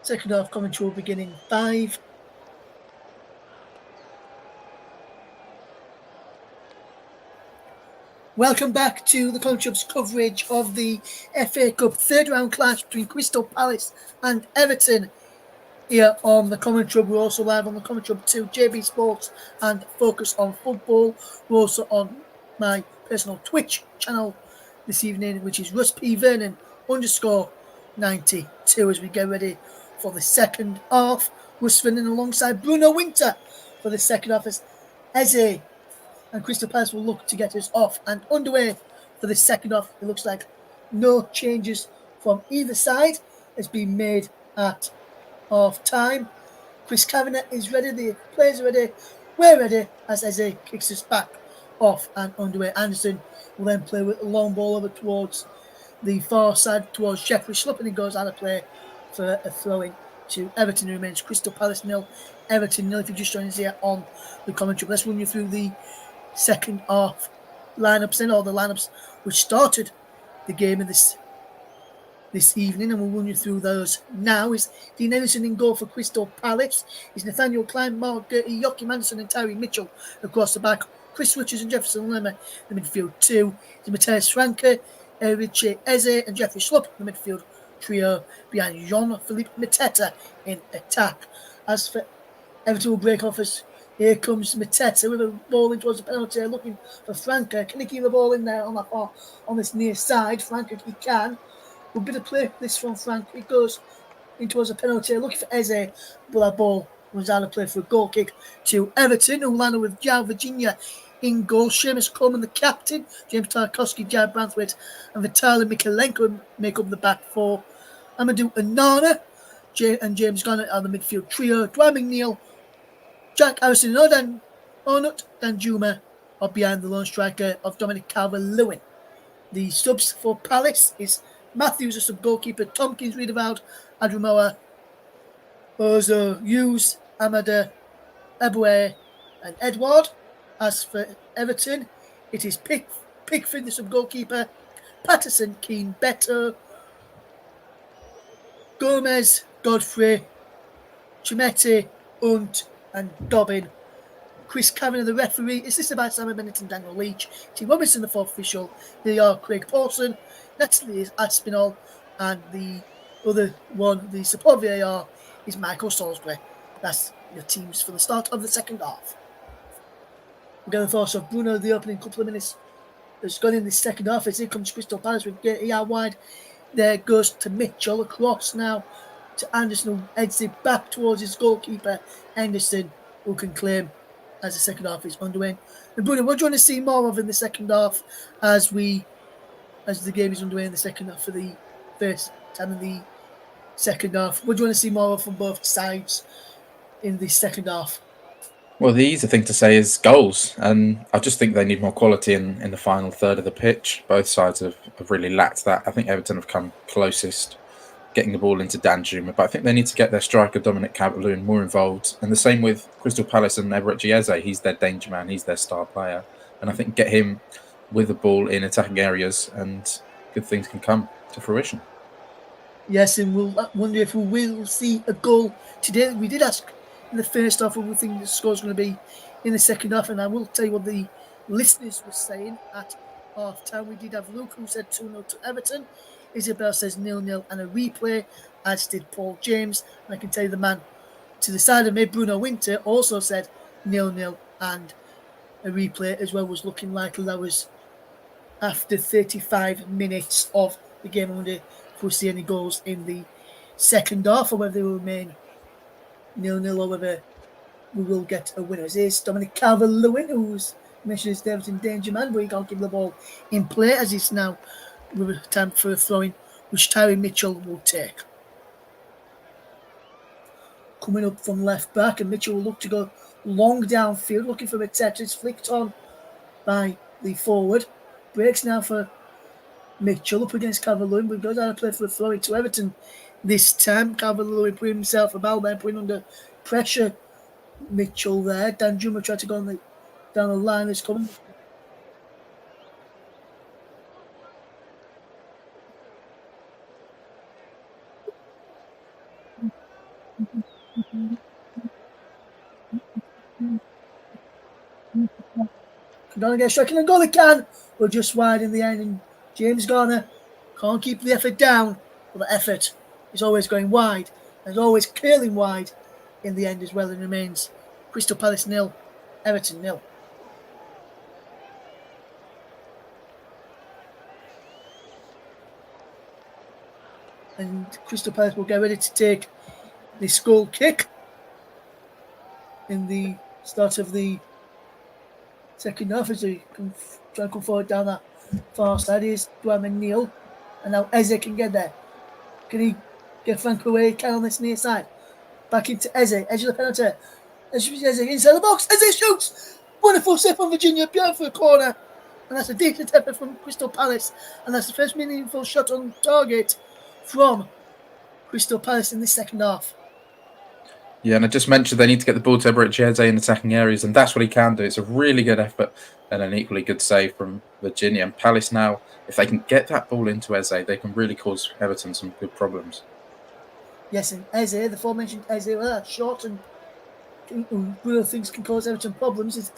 Second half commentary will begin in 5. Welcome back to the Commentary Hub's coverage of the FA Cup third round clash between Crystal Palace and Everton here on the Commentary Hub. We're also live on the Commentary Hub 2, JB Sports and Focus on Football. We're also on my personal Twitch channel this evening, which is Russ P. Vernon _92 as we get ready for the second half. Russ Vernon alongside Bruno Winter for the second half as Eze and Crystal Palace will look to get us off and underway for the second half. It looks like no changes from either side has been made at half time. Chris Kavanagh is ready, the players are ready, we're ready as Eze kicks us back off and underway. Anderson will then play with a long ball over towards the far side towards Jeffrey Schlupp, and he goes out of play for a throw-in to Everton, who remains Crystal Palace 0, Everton 0. If you just joined us here on the commentary, let's run you through the second half lineups and all the lineups which started the game in this evening, and we'll run you through those now. Is Dean Henderson in goal for Crystal Palace? Is Nathaniel Klein, Mark Gertie, Joachim Anderson and Tyree Mitchell across the back? Chris Richards and Jefferson Lemmer in the midfield 2. Is Matthias Franke, Richie Eze and Jeffrey Schlupp in the midfield trio behind Jean-Philippe Mateta in attack. As for Everton will break off as here comes Mateta with a ball in towards the penalty, looking for Franke. Can he keep the ball in there on this near side? Franke, he can. We'll bit of play this from Frank. It goes in towards a penalty, looking for Eze, but that ball was out of play for a goal kick to Everton, who landed with João Virginia in goal. Seamus Coleman, the captain, James Tarkowski, Jared Branthwaite, and Vitaly Mikalenko make up the back four. Amadou Onana and James Garner are the midfield trio. Dwight McNeil, Jack Harrison, and Onut Danjuma are behind the lone striker of Dominic Calvert-Lewin. The subs for Palace is Matthews, a sub goalkeeper, Tompkins, Riedewald, Adremoa, Ozo, Hughes, Amada, Eboué, and Edward. As for Everton, it is Pickford, the sub goalkeeper, Patterson, Keane, Beto, Gomez, Godfrey, Chimete, Hunt, and Dobbin. Chris Kavanagh, the referee, assisted by Simon Bennett and Daniel Leach. Tim Robinson, the fourth official. They are Craig Paulson, Natalie Aspinall, and the other one, the support VAR, is Michael Salisbury. That's your teams for the start of the second half. We're going to force off Bruno, the opening couple of minutes has gone in the second half as here comes Crystal Palace with Gertie out wide. There goes to Mitchell, across now to Anderson, who heads it back towards his goalkeeper, Henderson, who can claim as the second half is underway. And Bruno, what do you want to see more of in the second half as the game is underway in the second half for the first time in the second half? What do you want to see more of from both sides in the second half? Well, the easy thing to say is goals, and I just think they need more quality in the final third of the pitch. Both sides have really lacked that. I think Everton have come closest getting the ball into Danjuma, but I think they need to get their striker Dominic Calvert-Lewin more involved. And the same with Crystal Palace and Eberechi Eze. He's their danger man. He's their star player, and I think get him with the ball in attacking areas, and good things can come to fruition. Yes, and we'll wonder if we will see a goal today. We did ask in the first half what we think the score's going to be in the second half, and I will tell you what the listeners were saying at half time. We did have Luke, who said 2-0 to Everton. Isabel says 0-0 and a replay, as did Paul James. And I can tell you the man to the side of me, Bruno Winter, also said 0-0 and a replay as well. Was looking likely that was after 35 minutes of the game. I wonder if we'll see any goals in the second half, or whether they will remain 0-0, or whether we will get a winner. Here's Dominic Calvert-Lewin, who's mentioned as Everton danger man, but he can't keep the ball in play as it's now with time for a throw-in, which Tyree Mitchell will take. Coming up from left back, and Mitchell will look to go long downfield, looking for Mateta. It's flicked on by the forward. Breaks now for Mitchell up against Calvert-Lewin, but goes out of play for a throw-in to Everton this time. Calvert-Lewin putting himself about there, putting under pressure Mitchell there. Danjuma tried to go down the line. It's coming. Garner gets striking and goal they can, but just wide in the end. And James Garner can't keep the effort down, but the effort is always going wide and always curling wide in the end as well. And remains Crystal Palace 0, Everton 0. And Crystal Palace will get ready to take the goal kick in the start of the second half as they try and come forward down that far side. Here's Dwayne Neal, and now Eze can get there. Can he get Frank away? Can on this near side. Back into Eze, edge of the penalty. Eze inside the box. Eze shoots! Wonderful save from Virginia, beyond for a corner. And that's a decent effort from Crystal Palace. And that's the first meaningful shot on target from Crystal Palace in this second half. Yeah, and I just mentioned they need to get the ball to Everett Eze in attacking areas, and that's what he can do. It's a really good effort and an equally good save from Virginia. And Palace now, if they can get that ball into Eze, they can really cause Everton some good problems. Yes, and Eze, the aforementioned Eze, well, short and real things can cause Everton problems. He's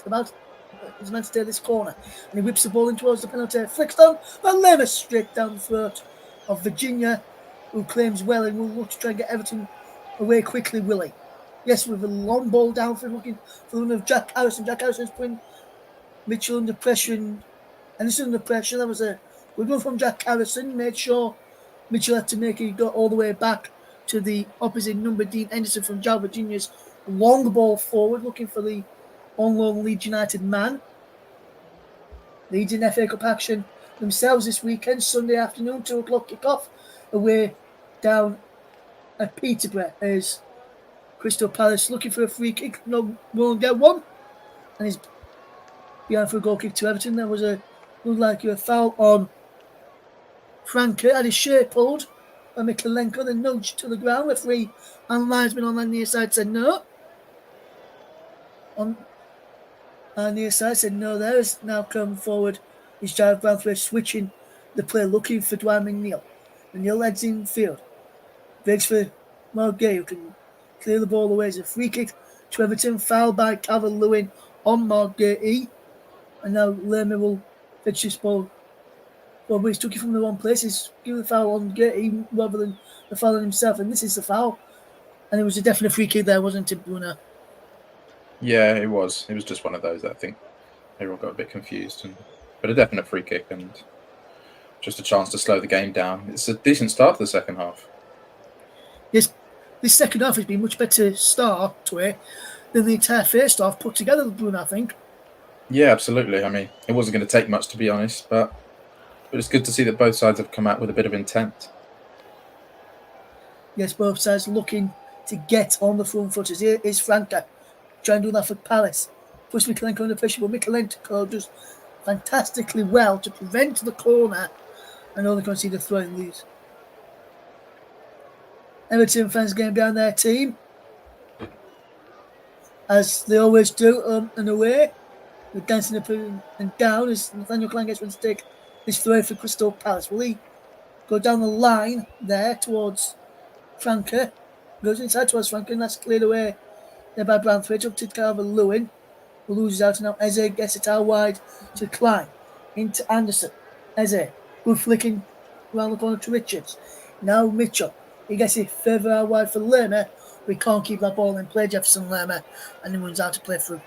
meant to take this corner, and he whips the ball in towards the penalty. Flicks down, but Lemmer straight down the throat of Virginia, who claims well and will look to try and get Everton away quickly, will he? Yes, with a long ball down for looking for the one of Jack Harrison. Jack Harrison's putting Mitchell under pressure, and this is under pressure. That was a good one from Jack Harrison. Made sure Mitchell had to make it, got all the way back to the opposite number, Dean Henderson from Cal Virginia's long ball forward, looking for the on-loan Leeds United man. Leeds in FA Cup action themselves this weekend, Sunday afternoon, 2 o'clock kickoff, away down at Peterborough as Crystal Palace looking for a free kick. No, won't get one. And he's behind for a goal kick to Everton. There was looked like a foul on Franke, had his shirt pulled by Mikalenko, then nudged to the ground. Referee and linesman on the near side said no. On our near side said no. There has now come forward. He's Jared Branthwaite switching the play, looking for Dwayne Neal. And Neal heads in field. Breaks for Margay, who can clear the ball away. It's a free kick to Everton, fouled by Calvert-Lewin on Margay. And now Lerma will fetch this ball. Well, but he's took it from the wrong place. He's given the foul on Gertie rather than the foul on himself. And this is the foul. And it was a definite free kick there, wasn't it, Bruno? Yeah, it was. It was just one of those that I think everyone got a bit confused. But a definite free kick and just a chance to slow the game down. It's a decent start to the second half. Yes, this second half has been much better start to it than the entire first half put together, Bruno, I think. Yeah, absolutely. I mean, it wasn't going to take much, to be honest, but it's good to see that both sides have come out with a bit of intent. Yes, both sides looking to get on the front foot. Here is Franca trying to do that for Palace. Push Mikalenko under pressure, but Mikalenko does fantastically well to prevent the corner and only concede a throw in these. Everton fans getting behind their team, as they always do, and away. They're dancing up and down as Nathaniel Klein gets one to take this throw for Crystal Palace. Will he go down the line there towards Franca? Goes inside towards Franca, and that's cleared away there by Branthwaite up to Calvert-Lewin, who loses out, and now Eze gets it out wide to Klein. Into Anderson. Eze, good flicking around the corner to Richards. Now Mitchell. He gets it further out wide for Lerma. We can't keep that ball in play, Jefferson Lerma, and he runs out to play for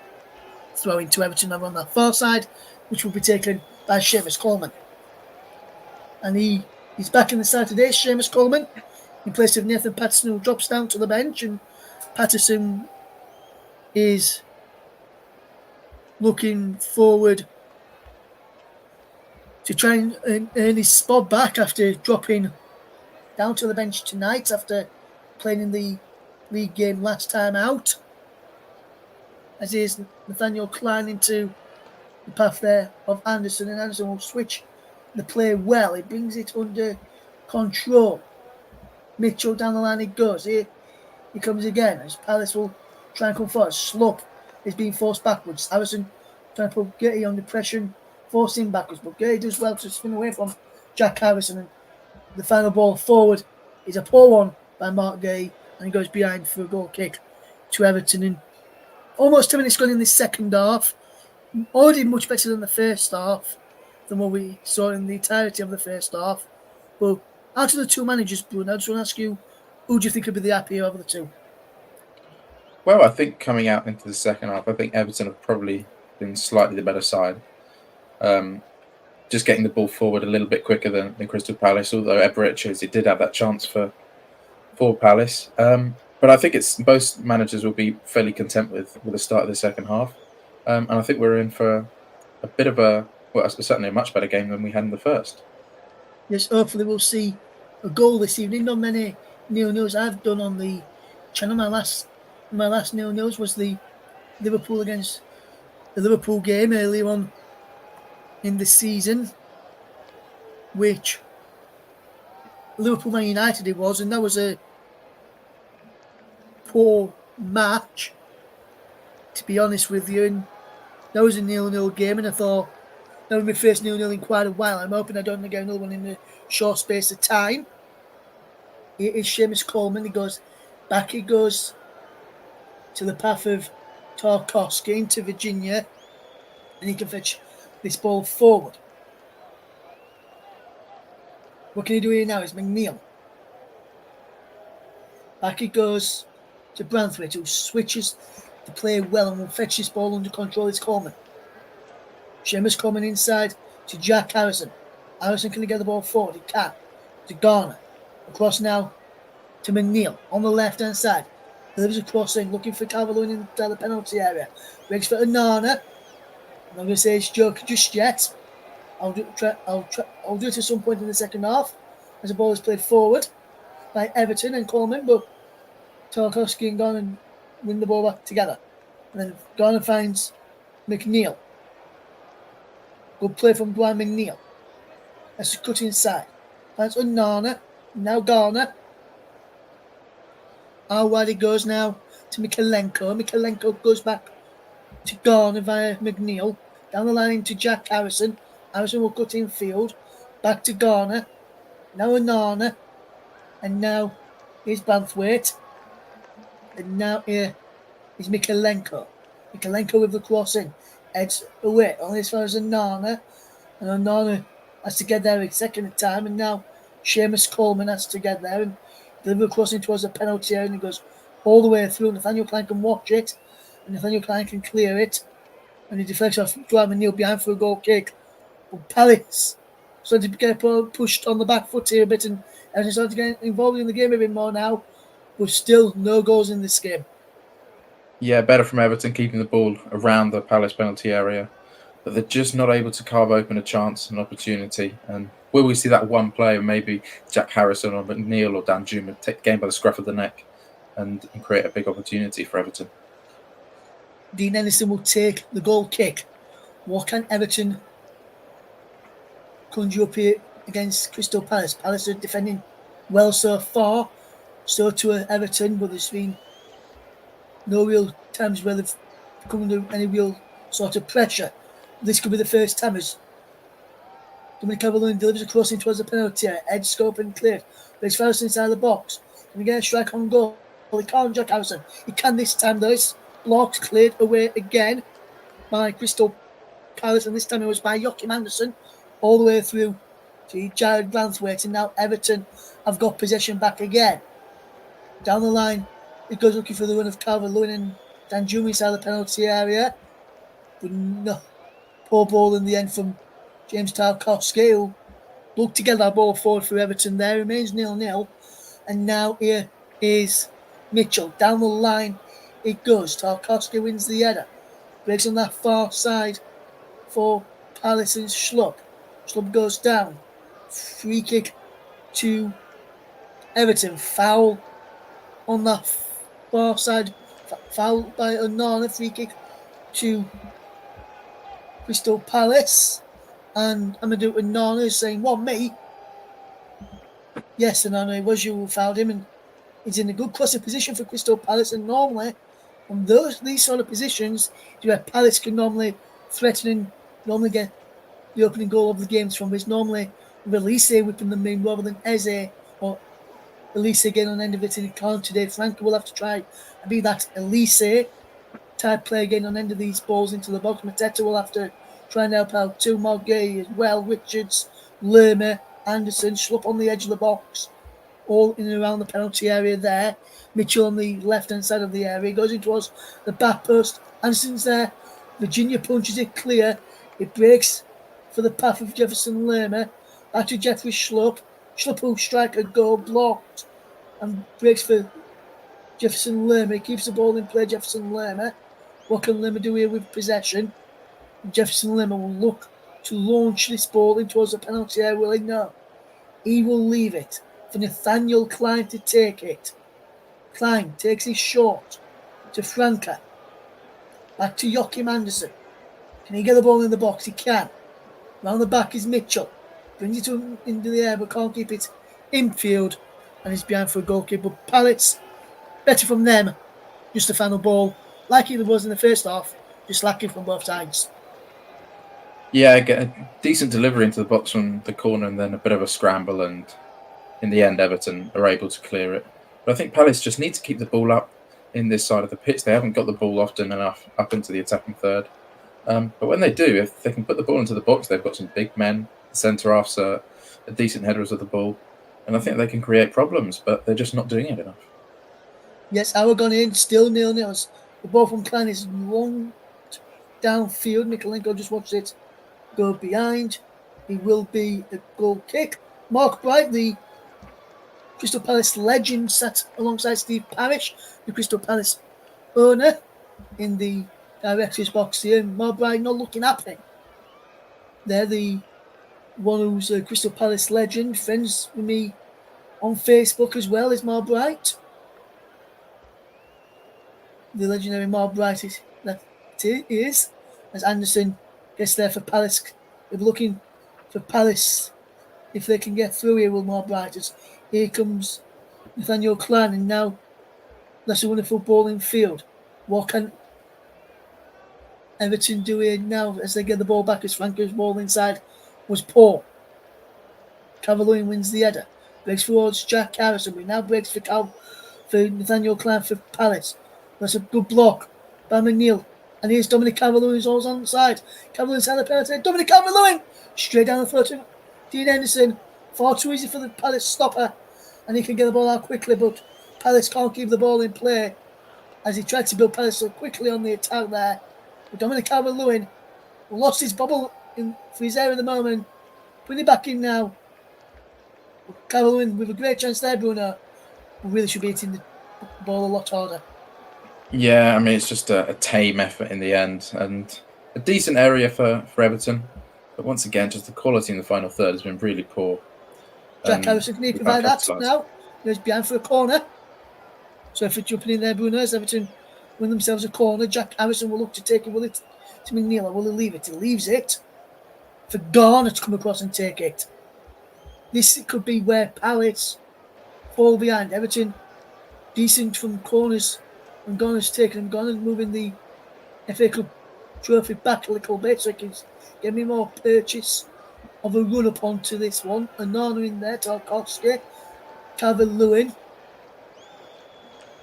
throw into Everton over on that far side, which will be taken by Seamus Coleman. And he's back in the side today, Seamus Coleman, in place of Nathan Patterson, who drops down to the bench, and Patterson is looking forward to try and earn his spot back after dropping down to the bench tonight after playing in the league game last time out. As is Nathaniel Klein into the path there of Anderson, and Anderson will switch the play well. He brings it under control. Mitchell down the line he goes. Here he comes again as Palace will try and come forward. Slup is being forced backwards. Harrison trying to put Gertie under pressure, force him backwards, but Gertie does well to spin away from Jack Harrison, and the final ball forward is a poor one by Mark Gay, and he goes behind for a goal kick to Everton, and almost 10 minutes gone in the second half. Already much better than the first half, than what we saw in the entirety of the first half. But out of the two managers, Bruno, I just want to ask you, who do you think would be the happier of the two? Well, I think coming out into the second half, I think Everton have probably been slightly the better side. Um, just getting the ball forward a little bit quicker than Crystal Palace, although Eberechi did have that chance for Palace. But I think it's most managers will be fairly content with the start of the second half. And I think we're in for a bit of certainly a much better game than we had in the first. Yes, hopefully we'll see a goal this evening. Not many nil-nils I've done on the channel. My last nil-nils was the Liverpool against the Liverpool game earlier on in the season, which Liverpool Man United it was, and that was a poor match, to be honest with you. And that was a nil-nil game, and I thought that was my first nil-nil in quite a while. I'm hoping I don't get another one in a short space of time. It is Seamus Coleman. He goes back. He goes to the path of Tarkowski into Virginia, and he can fetch this ball forward. What can he do here now? It's McNeil. Back he goes to Branthwaite, who switches the play well and will fetch this ball under control. It's Coleman. Seamus Coleman inside to Jack Harrison. Harrison can get the ball forward. He can. To Garner. Across now to McNeil on the left hand side. Delivers a cross in, looking for Calvert-Lewin inside the penalty area. Breaks for Onana. I'm not going to say it's joke just yet. I'll do it at some point in the second half as the ball is played forward by Everton and Coleman, but Tarkowski and Garner win the ball back together. And then Garner finds McNeil. Good play from Dwight McNeil. That's a cut inside. Finds Onana. Now Garner. How wide it goes now to Mikalenko. Mikalenko goes back to Garner via McNeil. Down the line to Jack Harrison. Harrison will cut in field. Back to Garner. Now Onana. And now here's Branthwaite. And now here is Mikalenko. Mikalenko with the crossing. Heads away. Only as far as Onana. And Onana has to get there a second time. And now Seamus Coleman has to get there. And deliver crossing towards the penalty area. And he goes all the way through. Nathaniel Klein can watch it. And Nathaniel Klein can clear it. And he deflects off Dwight McNeil behind for a goal kick. But Palace starting to get pushed on the back foot here a bit. And Everton starting to get involved in the game a bit more now. But still no goals in this game. Yeah, better from Everton keeping the ball around the Palace penalty area, but they're just not able to carve open a chance, an opportunity. And will we see that one player, maybe Jack Harrison or McNeil or Dan Juma, take the game by the scruff of the neck and create a big opportunity for Everton? Dean Henderson will take the goal kick. What can Everton conjure up here against Crystal Palace? Palace are defending well so far. So to Everton, but there's been no real times where they've come under any real sort of pressure. This could be the first time as Dominic Calvert-Lewin delivers a crossing towards the penalty area. Edge scope and cleared. But it's Harrison inside the box. Can he get a strike on goal? He can't, Jack Harrison. He can this time though. It's blocked, cleared away again by Crystal Palace, and this time it was by Joachim Anderson all the way through to Jared Branthwaite, and now Everton have got possession back again. Down the line, it goes looking for the run of Calvert-Lewin and Danjuma inside the penalty area. But no, poor ball in the end from James Tarkowski, who looked to get that ball forward for Everton there. Remains 0-0. And now here is Mitchell. Down the line it goes. Tarkowski wins the header. Breaks on that far side for Palace and Schlupp. Schlupp goes down. Free kick to Everton. Foul on that far side. Foul by Onana. Free kick to Crystal Palace. And Amadou Onana is saying, "What, me?" Yes, Onana, it was you who fouled him. And he's in a good crossing position for Crystal Palace. And normally, on these sort of positions, where Palace can normally threaten and normally get the opening goal of the games from, is normally Release whipping them in rather than Eze or Elise again on end of it, and he can't today. Franco will have to try and be that Elise type play again on end of these balls into the box. Mateta will have to try and help out. Two more gay as well. Richards, Lerma, Anderson, Schlupp on the edge of the box, all in and around the penalty area there. Mitchell on the left-hand side of the area. Goes in towards the back post. Anderson's there. Virginia punches it clear. It breaks for the path of Jefferson Lerma. Back to Jeffrey Schlupp. Schlupp will strike a goal blocked and breaks for Jefferson Lerma. He keeps the ball in play, Jefferson Lerma. What can Lerma do here with possession? Jefferson Lerma will look to launch this ball in towards the penalty area. Will he? No. He will leave it for Nathaniel Klein to take it. Klein takes his shot to Franca. Back to Joachim Anderson. Can he get the ball in the box? He can. Round the back is Mitchell. Brings it into the air but can't keep it infield. And he's behind for a goal kick. But Palace, better from them. Just the final ball. Like it was in the first half. Just lacking from both sides. Yeah, get a decent delivery into the box from the corner and then a bit of a scramble, and in the end Everton are able to clear it. But I think Palace just need to keep the ball up in this side of the pitch. They haven't got the ball often enough up into the attacking third. But when they do, if they can put the ball into the box, they've got some big men. The centre-halves are decent headers of the ball. And I think they can create problems, but they're just not doing it enough. Yes, hour gone in, still 0-0. The ball from Klein is long downfield. Mikalenko just watched it go behind. It will be a goal kick. Mark Bright, the Crystal Palace legend, sat alongside Steve Parish, the Crystal Palace owner, in the director's box here. Mark Bright not looking happy. They're the one who's a Crystal Palace legend, friends with me on Facebook as well, is Mark Bright. The legendary Mark Bright is as Anderson gets there for Palace. They're looking for Palace if they can get through here with Mark Bright. As here comes Nathaniel Klein, and now that's a wonderful ball in field. What can Everton do here now as they get the ball back? As Franco's ball inside was poor. Cavalier wins the header. Breaks towards Jack Harrison. We now breaks for Nathaniel Klein for Palace. That's a good block by McNeil. And here's Dominic Calvert-Lewin who's always on the side. Calvert-Lewin inside the penalty. Dominic Calvert-Lewin straight down the throat of Dean Henderson. Far too easy for the Palace stopper. And he can get the ball out quickly, but Palace can't keep the ball in play as he tried to build Palace so quickly on the attack there. But Dominic Calvert-Lewin lost his bubble for his area at the moment. Putting it back in now. Calvert-Lewin with a great chance there, Bruno. We really should be hitting the ball a lot harder. Yeah, I mean, it's just a tame effort in the end and a decent area for Everton. But once again, just the quality in the final third has been really poor. Jack Harrison, can he provide that now? There's behind for a corner. So if it's jumping in there, Bruno, as Everton win themselves a corner, Jack Harrison will look to take it. Will it to McNeil, or will he leave it? He leaves it for Garner to come across and take it. This could be where Palace fall behind. Everton decent from corners, and Garner's taken him. Garner's moving the FA Cup trophy back a little bit so he can get me more purchase of a run up onto this one. Anana in there, Tarkovsky, Calvert-Lewin,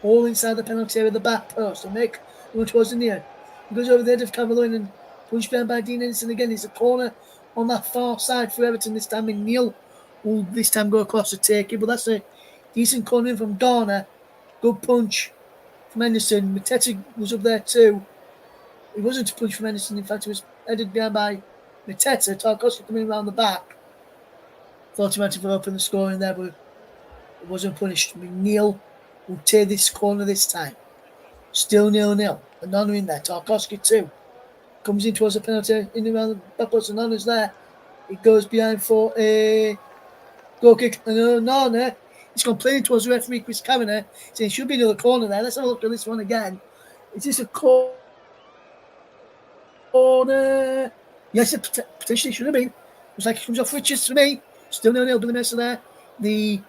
all inside the penalty area, the back post. And Mick going towards the near. He goes over the head of Calvert-Lewin and punched behind by Dean Henderson again. It's a corner on that far side for Everton this time. McNeil will this time go across to take it, but that's a decent corner from Garner. Good punch from Henderson. Mateta was up there too. It wasn't a punch from Henderson. In fact, it was headed behind by Mateta. Tarkovsky coming around the back. Thought he might have opened the scoring there, but it wasn't punished. McNeil will take this corner this time. Still 0-0. Anana in there. Tarkovsky too. Comes in towards the penalty. In around the back post. Anana's there. It goes behind for a goal kick. And Anana, he's complaining towards the referee, Chris Kavanagh, saying it should be another corner there. Let's have a look at this one again. Is this a corner? Yes, it potentially should have been. Looks like it comes off Richards for me. Still 0-0. Billy Mercer there. The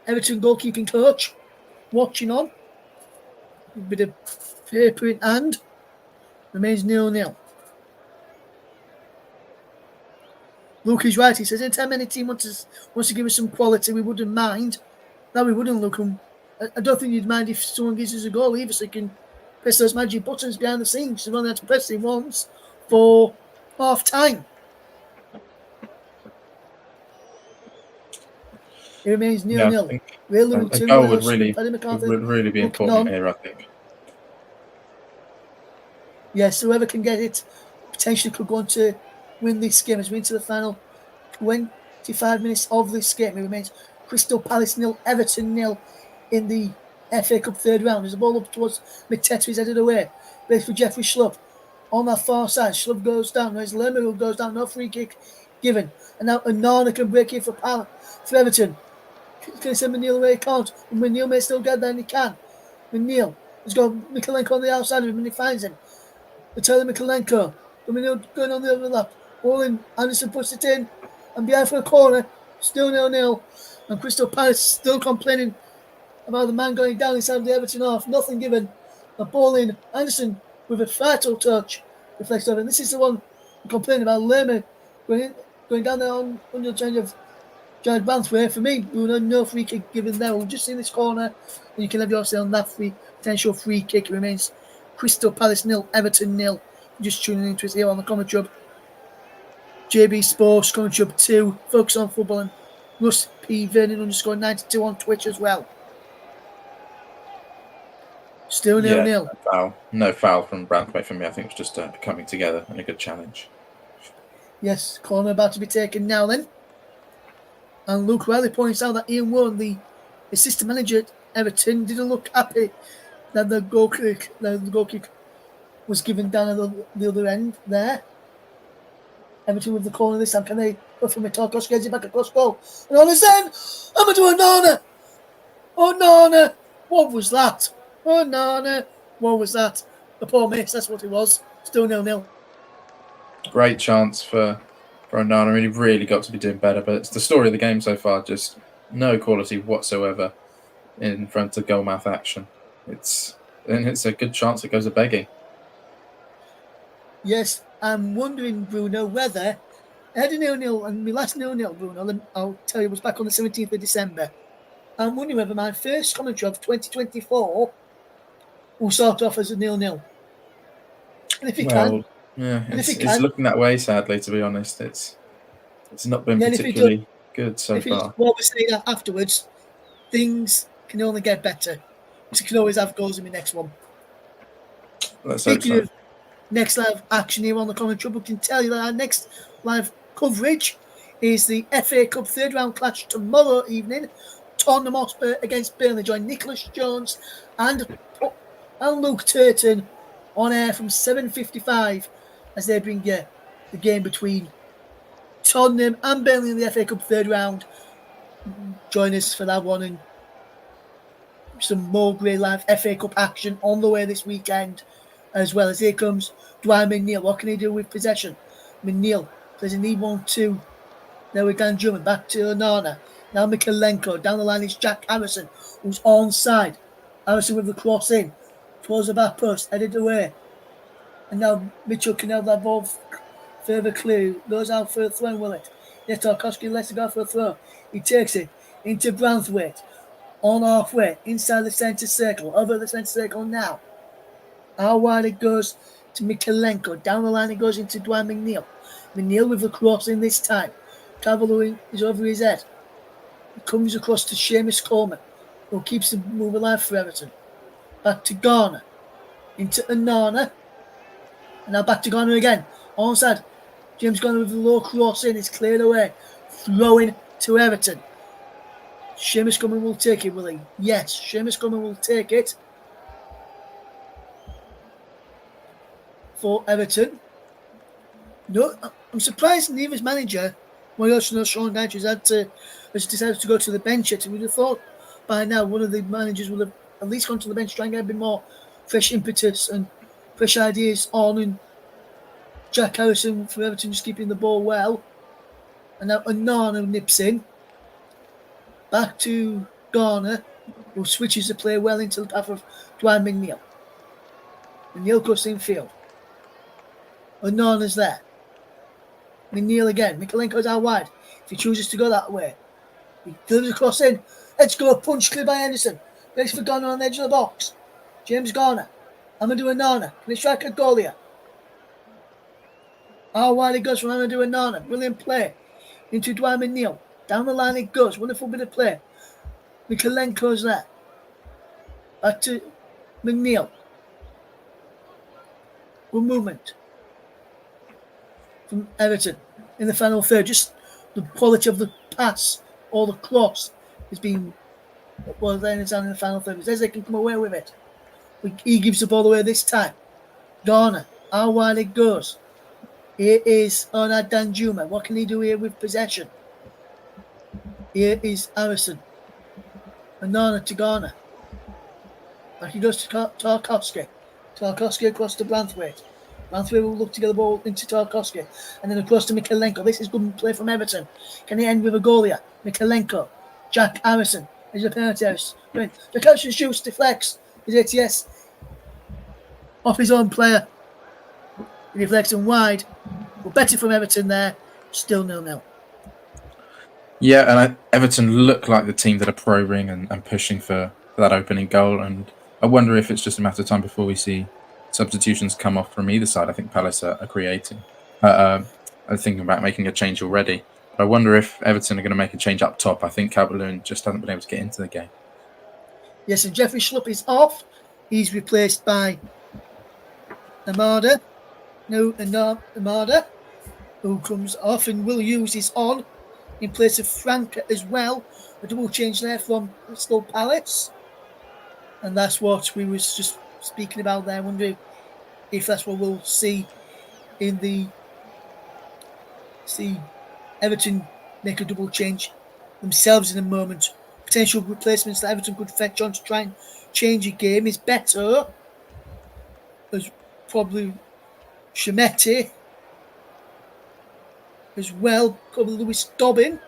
Everton goalkeeping coach watching on. A bit of paper in hand. Remains 0-0. Luke is right. He says, anytime any team wants to give us some quality, we wouldn't mind. No, we wouldn't, Luke. I don't think you'd mind if someone gives us a goal either, so you can press those magic buttons behind the scenes. You've only had to press it once for half time. It remains 0-0. I Real think a Liverpool 2, goal would Welsh, Paddy McCarthy really be looking important on. here, I think. Yes, whoever can get it potentially could go on to win this game as we into the final 25 minutes of this game. It remains Crystal Palace 0, Everton 0 in the FA Cup third round. There's a ball up towards McTetra, he's headed away. Plays for Jeffrey Schlupp. On that far side, Schlupp goes down. There's Lerma who goes down. No free kick given. And now Onana can break in for Everton. Can he send Manil away? He can't. And Manil may still get there, and he can. Manil has got Mikalenko on the outside of him, and he finds him. Vitaly Mikalenko. Manil going on the other lap. Ball in. Anderson puts it in. And behind for a corner. Still 0-0. And Crystal Palace still complaining about the man going down inside the Everton half. Nothing given. The ball in. Anderson with a vital touch. Reflects over. And this is the one we complained about. Lerma going down there on the change of Jared Banthwaite. For me, no free kick given there. We'll just see this corner, and you can have yourself on that potential free kick. It remains Crystal Palace 0, Everton 0. Just tuning into us here on the Commentary Hub. JB Sports, Commentary Hub 2, Focus on Football, and Russ P. Vernon _92 on Twitch as well. Still 0-0. No foul from Branthwaite for me. I think it was just coming together and a good challenge. Yes, corner about to be taken now then. And Luke Riley points out that Ian Warren, the assistant manager at Everton, didn't look happy that the goal kick was given down at the other end there. Everton with the corner this time. Can they go from Tarkowski? Gets it back across goal. And on his end, Amadou Onana. Onana. What was that? Onana. What was that? The poor miss, that's what it was. Still 0-0. Great chance for Onana. I mean, he really got to be doing better, but it's the story of the game so far. Just no quality whatsoever in front of goalmouth action. It's a good chance it goes a begging. Yes, I'm wondering, Bruno, whether I had a 0-0 and my last 0-0, Bruno, I'll tell you, was back on the 17th of December. I'm wondering whether my first commentary of 2024 will start off as a 0-0. And if it can. Yeah, it's looking that way, sadly, to be honest. It's not been particularly good so far. What we're saying afterwards, things can only get better. So you can always have goals in the next one. Speaking of next live action here on the Commentary, we can tell you that our next live coverage is the FA Cup third round clash tomorrow evening. Tottenham Hotspur against Burnley. Join Nicholas Jones and Luke Turton on air from 7:55 as they bring you the game between Tottenham and Burnley in the FA Cup third round. Join us for that one, and some more great live FA Cup action on the way this weekend, as well as here comes Dwight McNeil. What can he do with possession? McNeil plays a need 1-2. There we go, Drummond back to Onana. Now Mikalenko. Down the line is Jack Harrison, who's onside. Harrison with the cross in towards the back post, headed away. And now Mitchell can have that ball further clear. Goes out for a throw, will it? Yes, Tarkowski lets it go for a throw. He takes it into Branthwaite. On halfway, inside the centre circle. Over the centre circle now. How wide it goes to Mikalenko. Down the line it goes into Dwight McNeil. McNeil with the cross in this time. Calvert-Lewin is over his head. It comes across to Seamus Coleman, who keeps the move alive for Everton. Back to Garner. Into Onana. And now back to Garner again. Onside. James Garner with the low cross in. It's cleared away. Throwing to Everton. Seamus Coleman will take it, will he? Yes, Seamus Coleman will take it for Everton. No, I'm surprised neither's manager, Sean Dyche, has decided to go to the bench yet. We'd have thought by now one of the managers would have at least gone to the bench, try and get a bit more fresh impetus and fresh ideas on. And Jack Harrison for Everton just keeping the ball well. And now Onana nips in. Back to Garner, who switches the play well into the path of Dwight McNeil. McNeil goes infield. Onana's there. McNeil again. Mikalenko's out wide. If he chooses to go that way, he delivers a cross in. Let's go. Punch clear by Henderson. Waits for Garner on the edge of the box. James Garner. Amadou Onana. Can he strike a goal here? Out wide it goes from Amadou Onana. Brilliant play. Into Dwight McNeil. Down the line it goes. Wonderful bit of play. Mikalenko's there. Back to McNeil. Good movement from Everton in the final third. Just the quality of the pass or the cross has been then it's down in the final third. As they can come away with it. He gives the ball away this time. Garner. How wide it goes. Here is Onad Danjuma. What can he do here with possession? Here is Harrison. Onana to Garner. Back he goes to Tarkowski. Tarkowski across to Branthwaite. Branthwaite will look to get the ball into Tarkowski. And then across to Mikalenko. This is good play from Everton. Can he end with a goal here? Mikalenko. Jack Harrison. There's a penalty house. The coach shoots, deflects. Is it? Yes. Off his own player. He deflects him wide. But better from Everton there. Still 0-0. Yeah, and Everton look like the team that are probing and pushing for that opening goal. And I wonder if it's just a matter of time before we see substitutions come off from either side. I think Palace are creating. Are thinking about making a change already. But I wonder if Everton are going to make a change up top. I think Calvert-Lewin just hasn't been able to get into the game. Yes, and Jeffrey Schlupp is off. He's replaced by Amada. No, Amada, who comes off and will use his on in place of Frank as well. A double change there from Crystal Palace. And that's what we was just speaking about there, wondering if that's what we'll see in the Everton make a double change themselves in a moment. Potential replacements that Everton could fetch on to try and change a game is better. As probably Shemetti as well, probably Lewis Dobbin,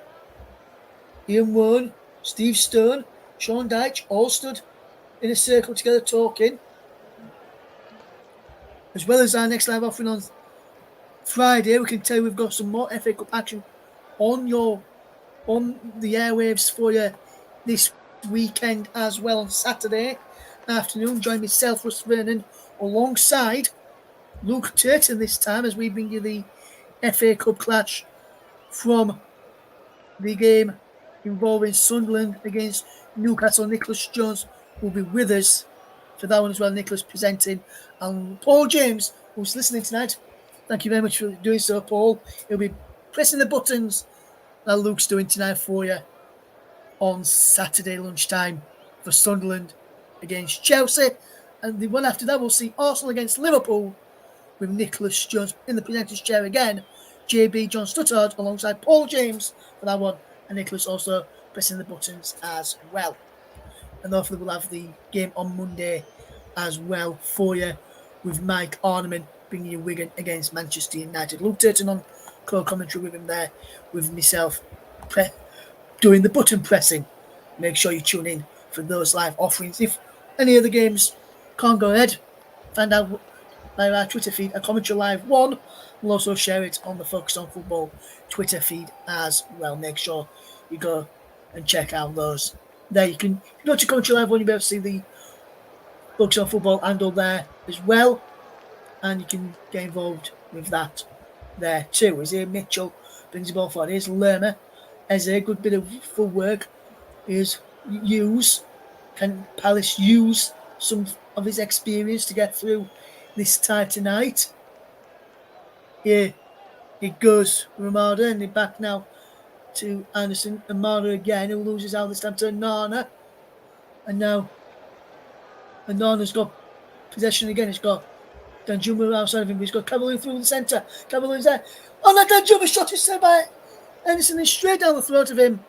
Ian Warren, Steve Stone, Sean Dyche all stood in a circle together talking. As well as our next live offering on Friday, we can tell you we've got some more FA Cup action on the airwaves for you this weekend as well on Saturday afternoon. Join myself, Russ Vernon, alongside Luke Turton this time as we bring you the FA Cup clash from the game involving Sunderland against Newcastle. Nicholas Jones will be with us for that one as well. Nicholas presenting. And Paul James, who's listening tonight, thank you very much for doing so, Paul. He'll be pressing the buttons that Luke's doing tonight for you on Saturday lunchtime for Sunderland against Chelsea. And the one after that, we'll see Arsenal against Liverpool with Nicholas Jones in the presenter's chair again. JB John Stuttard alongside Paul James for that one. And Nicholas also pressing the buttons as well. And hopefully we'll have the game on Monday as well for you with Mike Arneman bringing you Wigan against Manchester United. Luke Turton on co-commentary with him there, with myself doing the button pressing. Make sure you tune in for those live offerings. If any of the games can't go ahead, find out via our Twitter feed at Commentary Live 1. We'll also share it on the Focus on Football Twitter feed as well. Make sure you go and check out those. There you can go to Commentary Live 1, you'll be able to see the Focus on Football handle there as well. And you can get involved with that there too. Is here Mitchell brings the ball forward. Here's Lerma. As a good bit of footwork. Here's Hughes. Can Palace use some of his experience to get through this tie tonight? Here it goes Ramada, and they're back now to Anderson. Amada again, who loses out this time to Nana. And now Nana's got possession again. He's got Danjuma outside of him, but he's got Cavalier through the centre. Cavalier's there. Oh, no, Danjuma shot is set by Anderson is straight down the throat of him.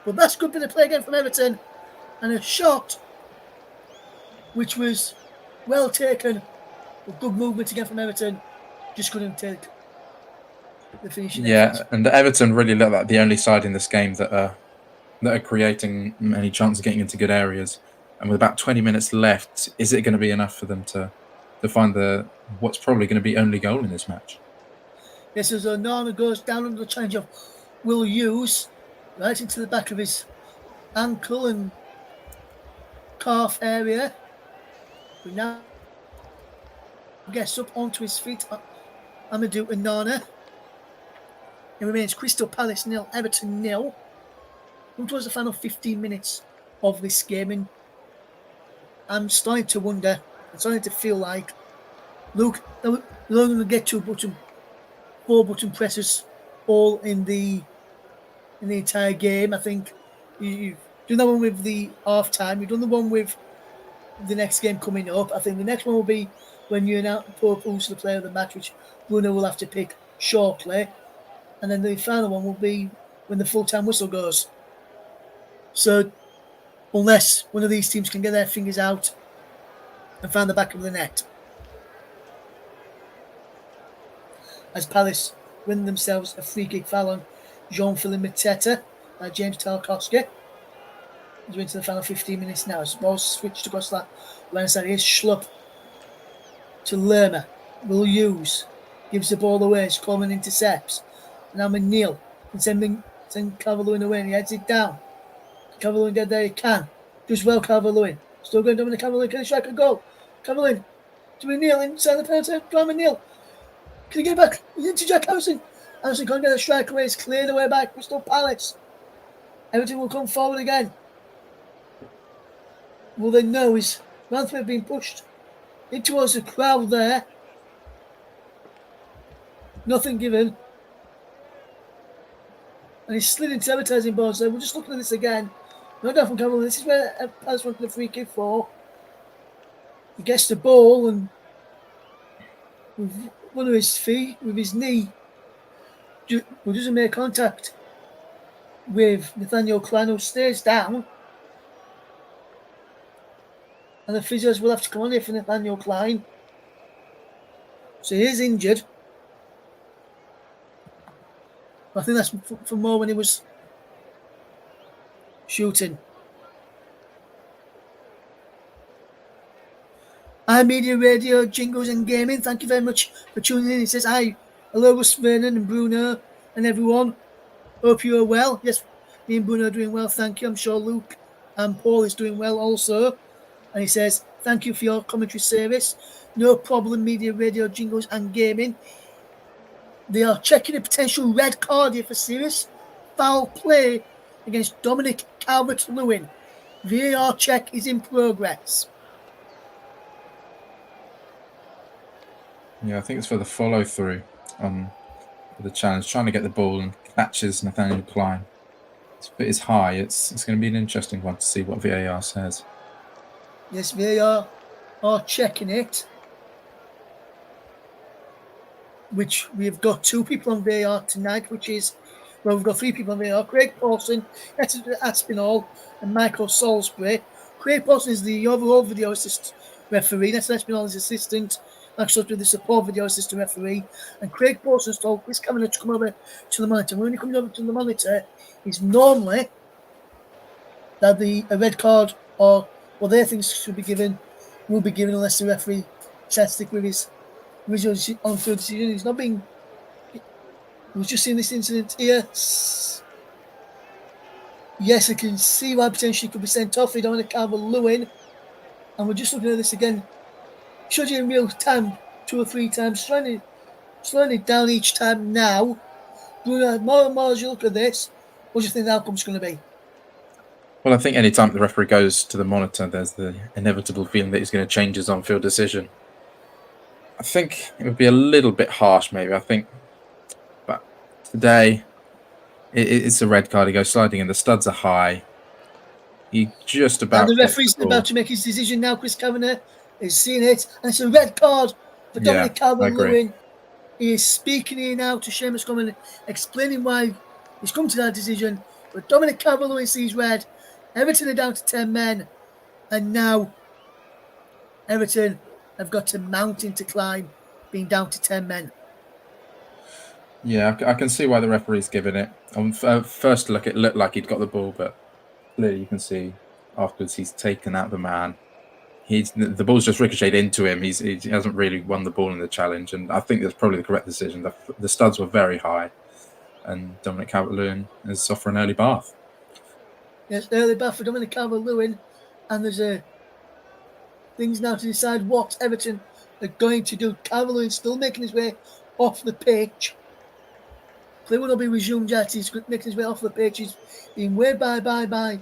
But that's a good bit of play again from Everton. And a shot which was well taken. But good movement again from Everton. Just couldn't take the finishing. Yeah, and Everton really look like the only side in this game that are creating any chance of getting into good areas. And with about 20 minutes left, is it going to be enough for them to find what's probably going to be only goal in this match? This is Onana goes down under the challenge of Will Hughes, right into the back of his ankle and calf area. But now gets up onto his feet. Amadou Onana. It remains Crystal Palace 0, Everton 0. Come towards the final 15 minutes of this game, and I'm starting to wonder, I'm starting to feel like, look, they're only going to get four button presses all in the entire game. I think you've done that one with the half time. You've done the one with the next game coming up. I think the next one will be when you announce who's the player of the match, which Bruno will have to pick shortly. And then the final one will be when the full-time whistle goes. So unless one of these teams can get their fingers out and find the back of the net, as Palace win themselves a free kick foul on Jean-Philippe Mateta by James Tarkowski. He's into the final 15 minutes now. As the ball switched across that line side, here's Schlupp to Lerma. Will Hughes gives the ball away. Coleman intercepts. Now McNeil can send Calvert-Lewin away, and he heads it down. Calvert-Lewin get there, he can. Does well, Calvert-Lewin. Still going Dominic Calvert-Lewin. Can he strike a goal? Calvert-Lewin to McNeil inside the penalty. John McNeil. Can he get back into Jack Harrison? Harrison can't get the strike away. It's cleared away by Crystal Palace. Everton will come forward again. Will they know is Ranthwaite being pushed in towards the crowd there? Nothing given. And he's slid into advertising boards there. We're just looking at this again. No doubt from Cameron. This is where Palace wanted the free kick for. He gets the ball and with one of his feet, with his knee, doesn't make contact with Nathaniel Klein, who stays down. And the physios will have to come on here for Nathaniel Klein. So he is injured. I think that's for more when he was shooting. iMedia Radio, Jingles and Gaming, thank you very much for tuning in. He says, hi, hello, Russ Vernon and Bruno and everyone. Hope you are well. Yes, me and Bruno are doing well, thank you. I'm sure Luke and Paul is doing well also. And he says, thank you for your commentary service. No problem, Media Radio, Jingles and Gaming. They are checking a potential red card here for serious foul play against Dominic Calvert-Lewin. VAR check is in progress. Yeah, I think it's for the follow-through on the challenge, trying to get the ball and catches Nathaniel Klein. It's a bit high. It's going to be an interesting one to see what VAR says. Yes, VAR are checking it. Which we've got two people on VAR tonight, we've got three people on VAR. Craig Pawson, Aspinall, and Michael Salisbury. Craig Pawson is the overall video assist referee. That's Aspinall is assistant. Max Salisbury, the support video assistant referee. And Craig Pawson's told Chris Kavanagh to come over to the monitor. When he comes over to the monitor, he's normally that a red card or their things should be given, will be given unless the referee tries to stick with his original on-field decision. He's not being. We've just seen this incident here. Yes, I can see why potentially could be sent off. We don't want to Calvert-Lewin, and we're just looking at this again. Showed you in real time 2 or 3 times, slowing it down each time now. Bruno, more and more as you look at this, what do you think the outcome's going to be? Well, I think any time the referee goes to the monitor, there's the inevitable feeling that he's going to change his on-field decision. I think it would be a little bit harsh, maybe. But today, it's a red card. He goes sliding in. The studs are high. He just about. And the referee's about to make his decision now. Chris Kavanagh is seeing it, and it's a red card for Dominic Calvert-Lewin. He is speaking here now to Seamus Coleman, explaining why he's come to that decision. But Dominic Calvert-Lewin sees red. Everton are down to 10 men, and now Everton have got a mountain to climb, being down to 10 men. Yeah, I can see why the referee's given it. On first look, it looked like he'd got the ball, but clearly you can see afterwards he's taken out the man. the ball's just ricocheted into him. He hasn't really won the ball in the challenge, and I think that's probably the correct decision. The studs were very high, and Dominic Calvert-Lewin is off for an early bath. Yes, early bath for Dominic Calvert-Lewin, and there's things now to decide what Everton are going to do. Calvert-Lewin still making his way off the pitch. Play will not be resumed yet. He's making his way off the pitch. He's being waved by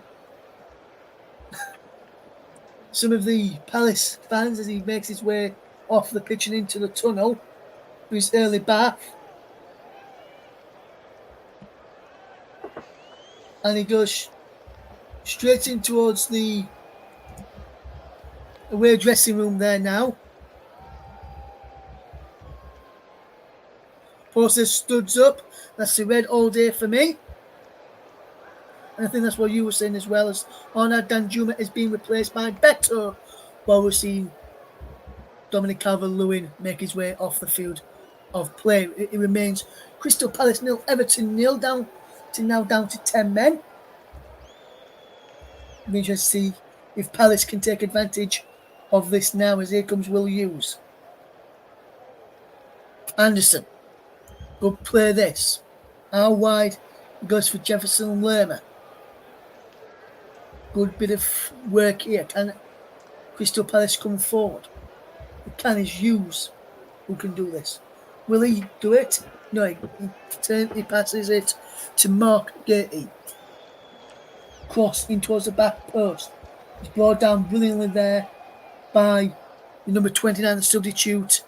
some of the Palace fans as he makes his way off the pitch and into the tunnel for his early bath. And he goes straight in towards the away dressing room there now. Poster studs up. That's the red all day for me. And I think that's what you were saying as well, as Arnaud Danjuma is being replaced by Beto, while we're seeing Dominic Calvert-Lewin make his way off the field of play. It remains Crystal Palace 0, Everton 0, down to 10 men. It'll be interesting to see if Palace can take advantage of this now, as here comes Will Hughes. Anderson, good play this. Out wide, he goes for Jefferson Lerma. Good bit of work here. Can Crystal Palace come forward? Can is Hughes who can do this? Will he do it? No, he passes it to Mark Gaiety. Cross in towards the back post. He's brought down brilliantly there by the number 29, the substitute,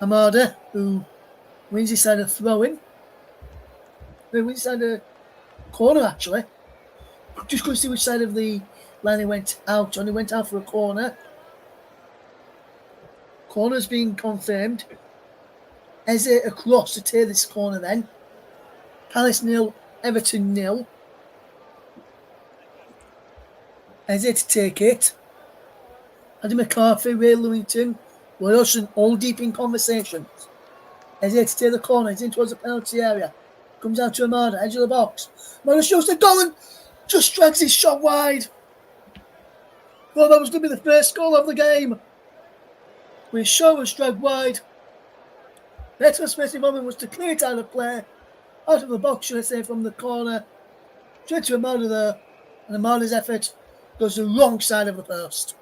Amada, who wins his side of throwing. He wins his side of corner, actually. Just going to see which side of the line he went out on. He went out for a corner. Corner's being confirmed. Eze across to tear this corner then. Palace 0, Everton 0. Eze to take it. Paddy McCarthy, Ray Lewington, Wilson, all deep in conversations. Eze to take the corner. He's in towards the penalty area. Comes out to Amada, edge of the box. Amada shows the goal and just drags his shot wide. Well, that was going to be the first goal of the game. When his shot was dragged wide, Better expressive moment was to clear it out of play, out of the box, should I say, from the corner, straight to Amada there, and Amada's effort goes the wrong side of the post.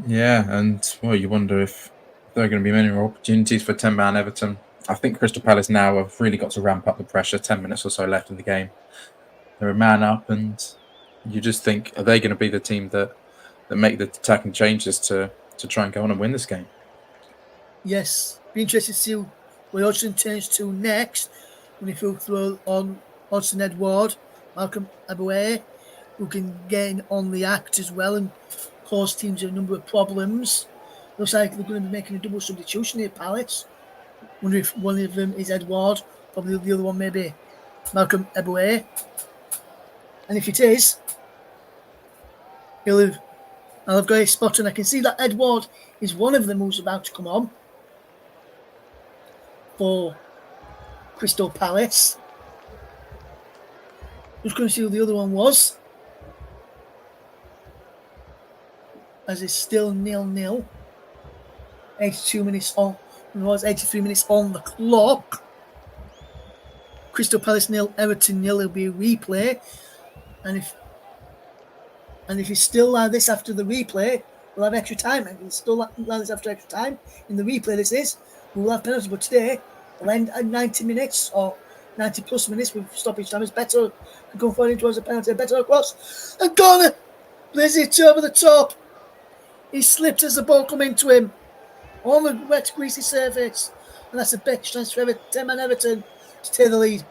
Yeah, and well, you wonder if there are going to be many more opportunities for 10-man Everton. I think Crystal Palace now have really got to ramp up the pressure. 10 minutes or so left in the game. They're a man up, and you just think, are they going to be the team that make the attacking changes to try and go on and win this game? Yes, be interested to see what Hodgson turns to next when he throw on Hodgson Edward, Malcolm Aboué, who can get in on the act as well and cause teams a number of problems. Looks like they're going to be making a double substitution here, Palace. Wonder if one of them is Edward, probably the other one maybe Malcolm Aboué. And if it is, I'll have got a spot, and I can see that Edward is one of them who's about to come on for Crystal Palace. Just going to see who the other one was, as it's still 0-0. 82 minutes on. It was 83 minutes on the clock. Crystal Palace 0, Everton 0. It'll be a replay. And if it's still like this after the replay, we'll have extra time. And if it's still like this after extra time, in the replay this is, we'll have penalties. But today, we'll end at 90 minutes or 90 plus minutes with stoppage time. It's better to go forward towards a penalty. Better across. And corner! Plays it over the top. He slipped as the ball come into him on the wet, greasy surface. And that's a big chance for 10-man Everton to take the lead.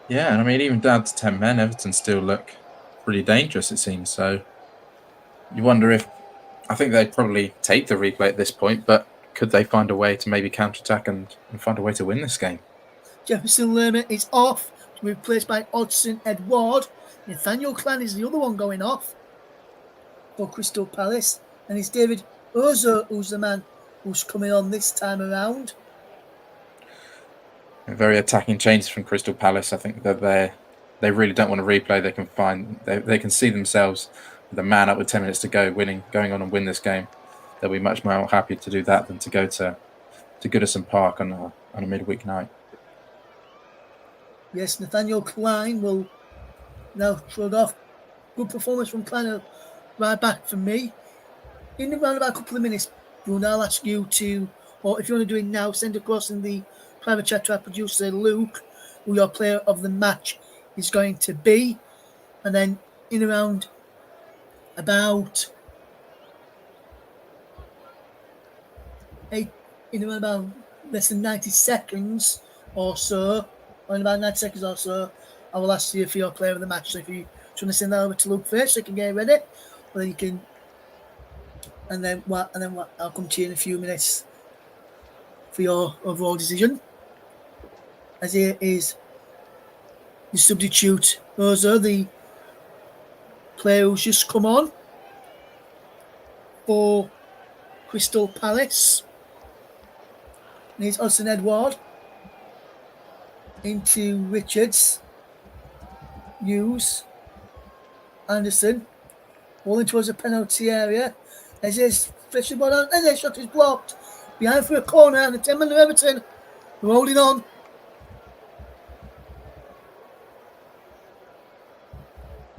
Yeah, and I mean, even down to 10 men, Everton still look pretty dangerous, it seems. So you wonder if, I think they'd probably take the replay at this point, but could they find a way to maybe counter-attack and find a way to win this game? Jefferson Lerma is off, to be replaced by Hodgson Edward. Nathaniel Clan is the other one going off for Crystal Palace. And it's David Ozo who's the man who's coming on this time around. Very attacking changes from Crystal Palace. I think that they really don't want to replay. They can see themselves with a man up with 10 minutes to go, going on and win this game, they'll be much more happy to do that than to go to Goodison Park on a midweek night. Yes, Nathaniel Klein will now throw off. Good performance from Klein, right back from me. In around about a couple of minutes, Bruno, I'll ask you to, or if you want to do it now, send across in the private chat to our producer Luke who your player of the match is going to be. And then in around about about less than 90 seconds or so, or in about 90 seconds or so, I will ask you for your player of the match. So if you want to send that over to Luke first, so you can get it ready, or then you can, and then I'll come to you in a few minutes for your overall decision. As here is the substitute Rosa, the player who's just come on for Crystal Palace. And it's Hudson Edward into Richards, Hughes, Anderson, rolling towards the penalty area. As his fishing ball out, and their shot is blocked. Behind for a corner, and the 10-man of Everton are holding on.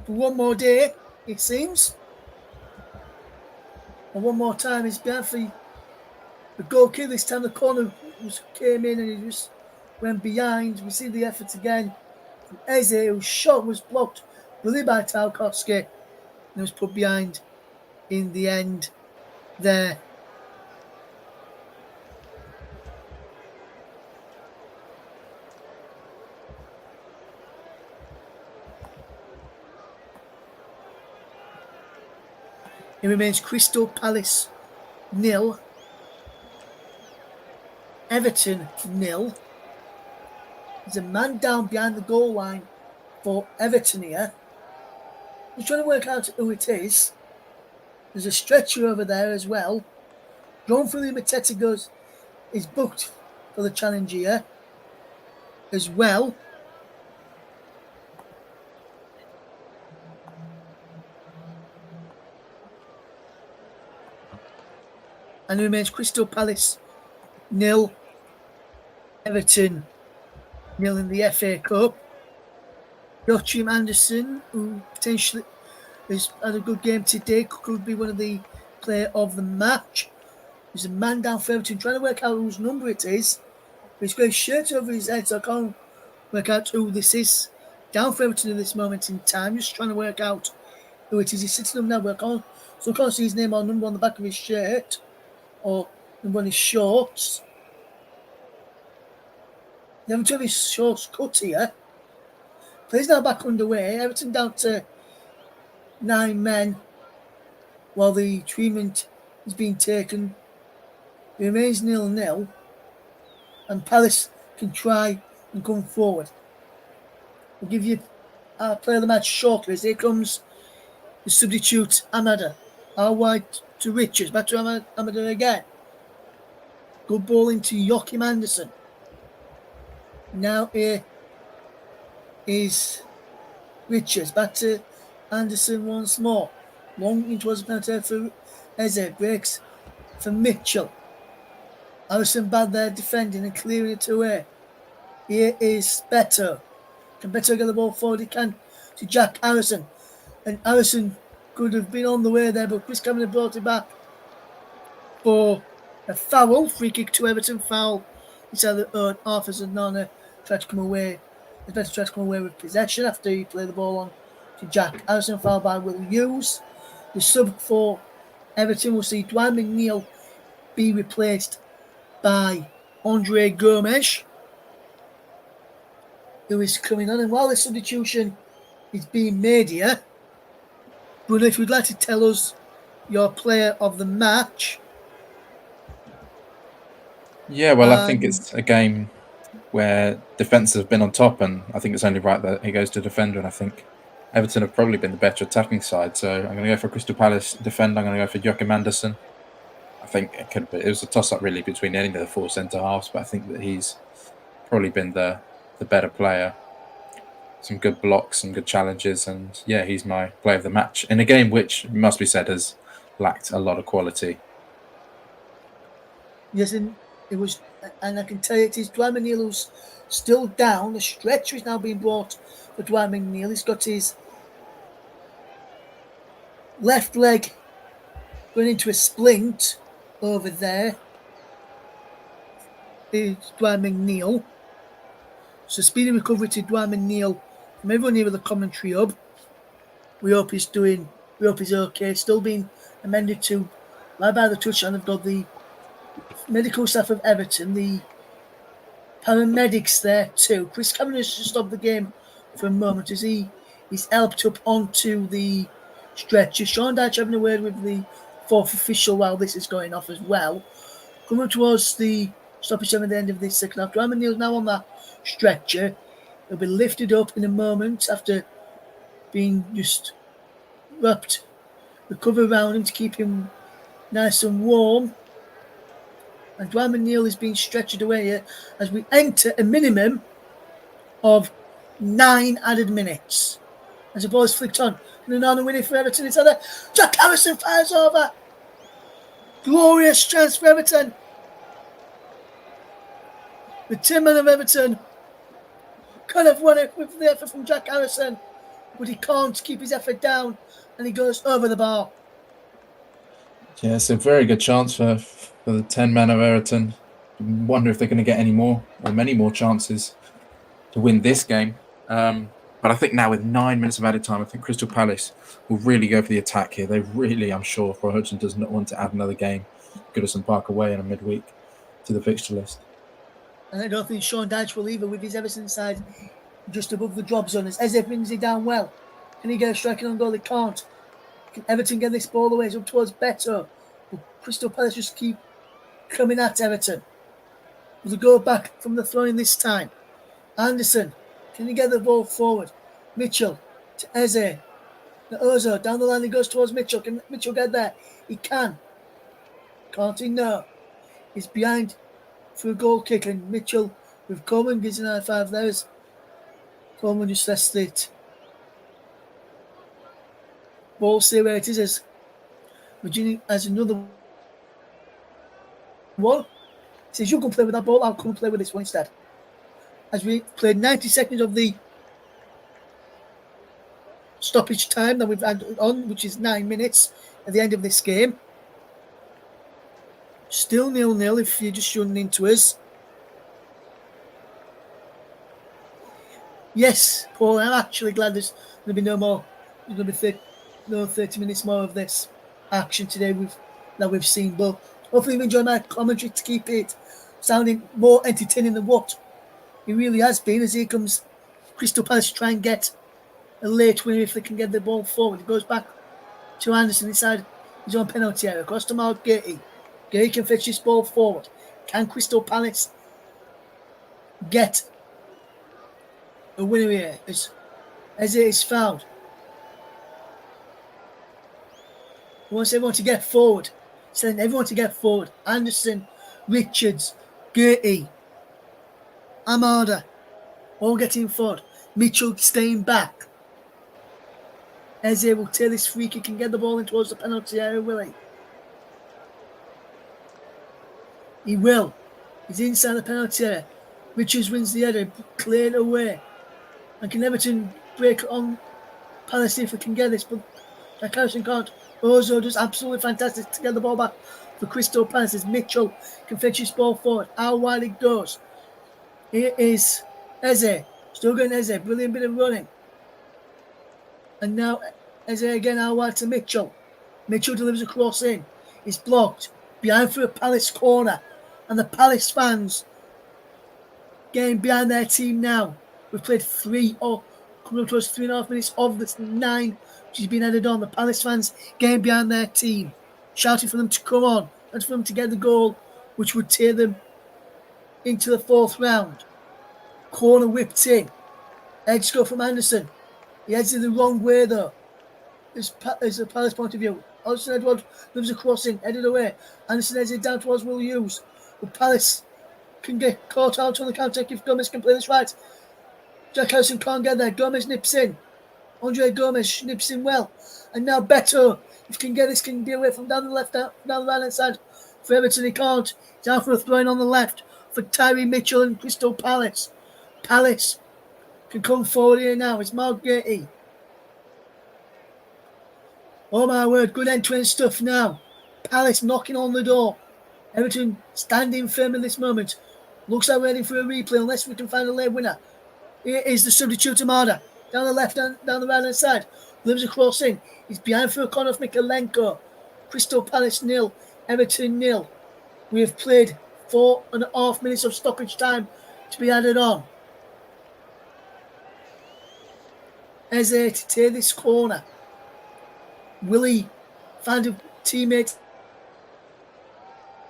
For one more day, it seems. And one more time, it's behind for the goal kick. This time the corner came in and he just went behind. We see the effort again from Eze, whose shot was blocked really by Tarkowski and it was put behind in the end there. It remains Crystal Palace 0, Everton 0. There's a man down behind the goal line for Everton here. He's trying to work out who it is. There's a stretcher over there as well. John Philip Mateta is booked for the challenge here as well. And it remains Crystal Palace 0, Everton 0 in the FA Cup. Joachim Anderson, who potentially has had a good game today, could be one of the player of the match. There's a man down for Everton trying to work out whose number it is. But he's got his shirt over his head, so I can't work out who this is. Down for Everton at this moment in time, just trying to work out who it is. He's sitting up now, but I can't see his name or number on the back of his shirt or number on his shorts. They haven't got his shorts cut here. Plays now back underway. Everton down to 9 men while the treatment is being taken. It remains 0-0 and Palace can try and come forward. We'll give you our player of the match shortly as here comes the substitute Amada. Out wide to Richards, back to Amada again. Good ball into Joachim Anderson. Now here is Richards, back to Anderson once more. Long into the penalty for Eze, breaks for Mitchell. Harrison bad there defending and clearing it away. Here is Beto. Can Beto get the ball forward? He can to Jack Harrison. And Harrison could have been on the way there, but Chris Cameron brought it back for a foul. Free kick to Everton, foul. It's either Arthurs and Nana tried to come away. It's better try to come away with possession after he played the ball on to Jack Harrison, foul by Will Hughes. The sub for Everton will see Dwight McNeil be replaced by Andre Gomes, who is coming on. And while the substitution is being made here, Bruno, if you'd like to tell us your player of the match. Yeah, well, I think it's a game where defence have been on top, and I think it's only right that he goes to defender. And I think Everton have probably been the better attacking side, so I'm going to go for Crystal Palace defender. I'm going to go for Joachim Anderson. I think it was a toss-up really between any of the 4 centre halves, but I think that he's probably been the better player. some good blocks, some good challenges, and yeah, he's my player of the match in a game which must be said has lacked a lot of quality. Yes, and it was, and I can tell you it is Dwight McNeil who's still down. The stretcher is now being brought for Dwight McNeil. He's got his left leg going into a splint over there. It's Dwight McNeil. So speedy recovery to Dwight McNeil from everyone here at the commentary hub. We hope he's okay. Still being amended to right by the touchline. I've got the medical staff of Everton, the paramedics there too. Chris Cameron has just stopped the game for a moment as he's helped up onto the stretcher. Sean Dyche having a word with the fourth official while this is going off as well. Coming towards the stoppage time at the end of this second half. Dwight McNeil's now on that stretcher. He'll be lifted up in a moment after being just wrapped the cover around him to keep him nice and warm. And Dwight McNeil is being stretched away here as we enter a minimum of 9 added minutes. As the ball is flicked on. And another winning for Everton. It's other. Jack Harrison fires over. Glorious chance for Everton. The 10 man of Everton could have won it with the effort from Jack Harrison, but he can't keep his effort down and he goes over the bar. Yeah, it's a very good chance for the 10 men of Everton. Wonder if they're going to get any more or many more chances to win this game. But I think now with 9 minutes of added time, I think Crystal Palace will really go for the attack here. They really, I'm sure, Roy Hodgson does not want to add another game, Goodison Park away in a midweek, to the fixture list. And I don't think Sean Dyche will either with his Everton side just above the drop zone. As Eze brings it down well. Can he get a striking on goal? They can't. Can Everton get this ball away? It's up towards Beto. But Crystal Palace just keep coming at Everton. Will they go back from the throwing this time? Anderson, can he get the ball forward? Mitchell to Eze. The Ozo down the line, he goes towards Mitchell. Can Mitchell get there? He can. Can't he? No. He's behind for a goal kick, and Mitchell with Coleman gives an high five there. Coleman just lets it. Ball stay where it is as Virginia has another one. Says you can play with that ball, I'll come and play with this one instead. As we played 90 seconds of the stoppage time that we've had on, which is 9 minutes at the end of this game. Still 0-0 if you're just tuning into us. Yes, Paul, I'm actually glad there's going to be no more. There's going to be 30 minutes more of this action today that we've seen. But hopefully you enjoy my commentary to keep it sounding more entertaining than what it really has been. As here comes Crystal Palace to try and get a late winner if they can get the ball forward. It goes back to Anderson inside his own penalty area. Across to Mark Gate. Gate can fetch this ball forward. Can Crystal Palace get a winner here? As it is fouled. He wants everyone to get forward. Telling everyone to get forward. Anderson, Richards, Gertie, Amada, all getting forward. Mitchell staying back. Eze will take this free kick and get the ball in towards the penalty area, will he? He will. He's inside the penalty area. Richards wins the header, cleared away. And can Everton break on Palace if we can get this? But Jack Harrison can't. Ozo does absolutely fantastic to get the ball back for Crystal Palace as Mitchell can fetch his ball forward. How wide it goes. Here is Eze. Still going Eze. Brilliant bit of running. And now Eze again out wide to Mitchell. Mitchell delivers a cross in. It's blocked. Behind for a Palace corner. And the Palace fans getting behind their team now. We've played coming up towards 3.5 minutes of the 9 which has been added on. The Palace fans getting behind their team. Shouting for them to come on. And for them to get the goal which would tear them into the 4th round. Corner whipped in. Edge go from Anderson. He heads in the wrong way though. As a Palace point of view. Alison Edward moves a cross in, headed away. Anderson heads it down towards Will Hughes. But Palace can get caught out on the counter if Gomez can play this right. Jack Harrison can't get there. Gomez nips in. Andre Gomez nips in well. And now Beto, if he can get this, can be away from down the left, down the right hand side. For Everton, he can't. He's out for a throw in on the left for Tyree Mitchell and Crystal Palace. Palace can come forward here now. It's Mark Gaiety. Oh my word, good end-to-end stuff now. Palace knocking on the door. Everton standing firm in this moment. Looks like we're heading for a replay unless we can find a late winner. Here is the substitute Amada. Down the left and down the right hand side. Lives a cross in. He's behind for a corner of Mikalenko. Crystal Palace 0, Everton 0. We have played 4.5 minutes of stoppage time to be added on. Eze to take this corner. Will he find a teammate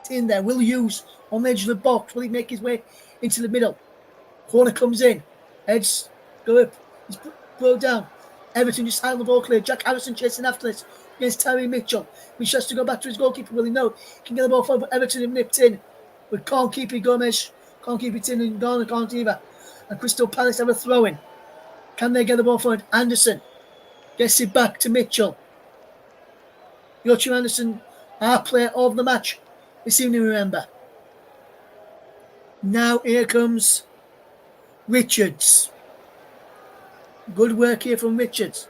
in there? Will Hughes on the edge of the box? Will he make his way into the middle? Corner comes in. Heads go up. He's brought down. Everton just out the ball clear. Jack Harrison chasing after this against Tyree Mitchell. He has to go back to his goalkeeper. Will he know? He can get the ball forward, but Everton have nipped in. But can't keep it. Gomez can't keep it in, and Garner can't either. And Crystal Palace have a throw in. Can they get the ball forward? Anderson gets it back to Mitchell. Yoshi Anderson, our player of the match this evening, remember. Now here comes Richards. Good work here from Richards.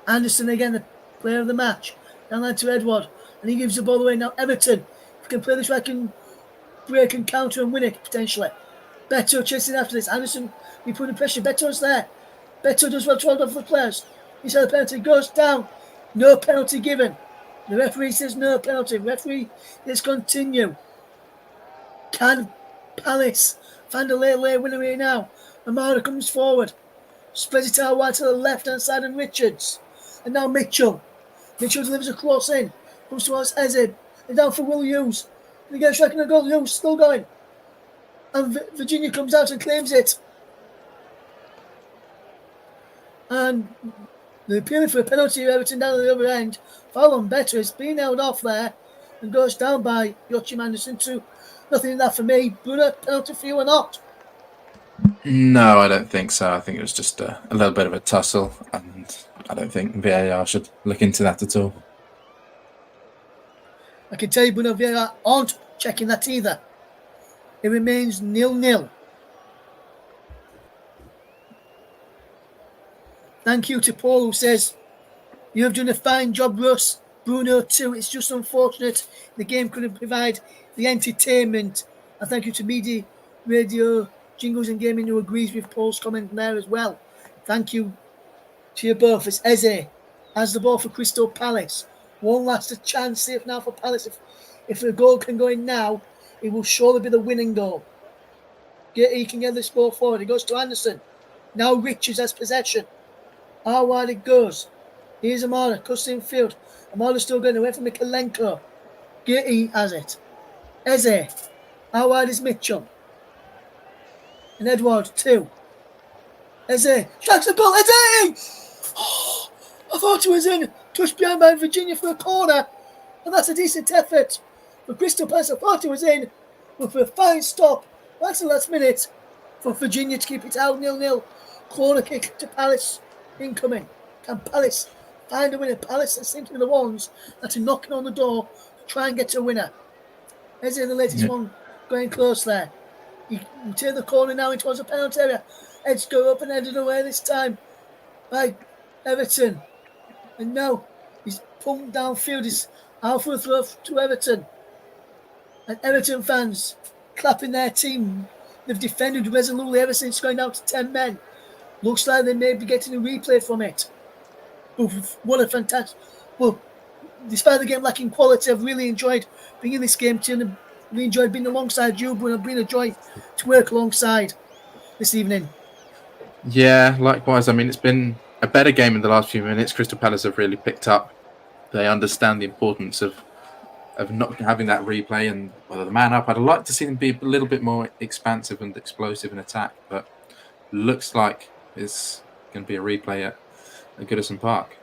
Anderson again, the player of the match. Down there to Edward. And he gives the ball away. Now Everton, if we can play this right, can break and counter and win it potentially. Beto chasing after this. Anderson, we put the pressure. Beto's there. Beto does well to hold off the players. He's had a penalty. Goes down. No penalty given. The referee says no penalty. Referee, let's continue. Can Palace find a late winner here now? Amara comes forward. Spreads it out wide to the left-hand side and Richards. And now Mitchell. Mitchell delivers a cross in. Comes towards Eze. And down for Will Hughes. And he gets striking a goal. Hughes still going. And Virginia comes out and claims it. And they're appealing for a penalty. Everton down at the other end. Foul on Better. It's been held off there. And goes down by Yochim Anderson to nothing in that for me. Bruno, penalty for you or not? No, I don't think so. I think it was just a little bit of a tussle, and I don't think VAR should look into that at all. I can tell you Bruno VAR aren't checking that either. It remains 0-0. Thank you to Paul, who says, you have done a fine job, Russ. Bruno too. It's just unfortunate the game couldn't provide the entertainment. And thank you to Media Radio Jingles and Gaming, who agrees with Paul's comment there as well. Thank you to you both. As Eze has the ball for Crystal Palace. One last chance safe now for Palace. If the goal can go in now, it will surely be the winning goal. He can get this ball forward. It goes to Anderson. Now Richards has possession. How wide it goes. Here's Amara, cuts in field. Amara's still going away from Mikalenko. Gaiety has it. Eze. How wide is Mitchell? And Edward, 2. Eze. Strikes the goal. Eze! Oh, I thought he was in. Touched behind by Virginia for a corner. And that's a decent effort. For Crystal Palace, I thought he was in. But for a fine stop, that's the last minute for Virginia to keep it out 0-0. Corner kick to Palace. Incoming. Can Palace find a winner? Palace seem to be the ones that are knocking on the door to try and get a winner. Eze, the latest one, going close there. He can take the corner now towards the penalty area. Heads go up and headed away this time by Everton. And now he's pumped downfield. He's out for a throw to Everton. And Everton fans clapping their team. They've defended resolutely ever since going down to 10 men. Looks like they may be getting a replay from it. Oof, what a fantastic... Well, despite the game lacking quality, I've really enjoyed being in this game too, and really enjoyed being alongside you, but I've been a joy to work alongside this evening. Yeah, likewise. I mean, it's been a better game in the last few minutes. Crystal Palace have really picked up. They understand the importance of not having that replay and whether the man up. I'd like to see them be a little bit more expansive and explosive in attack, but looks like it's going to be a replay at Goodison Park.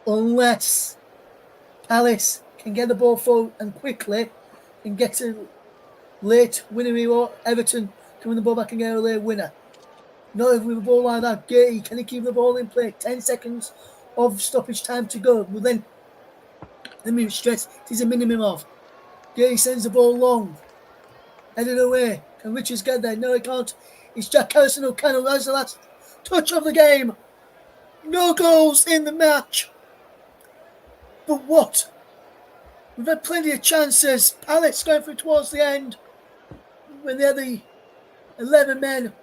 Unless Palace can get the ball forward and quickly and get a late winner, or Everton can win the ball back and get a late winner. Not with a ball like that. Gay, can he keep the ball in play? 10 seconds of stoppage time to go. Well, then, let me stress, it is a minimum of. Gay sends the ball long. Headed away. Can Richards get there? No, he can't. It's Jack Harrison O'Connell. That's the last touch of the game. No goals in the match. But what? We've had plenty of chances. Palace going through towards the end. When they're the 11 men,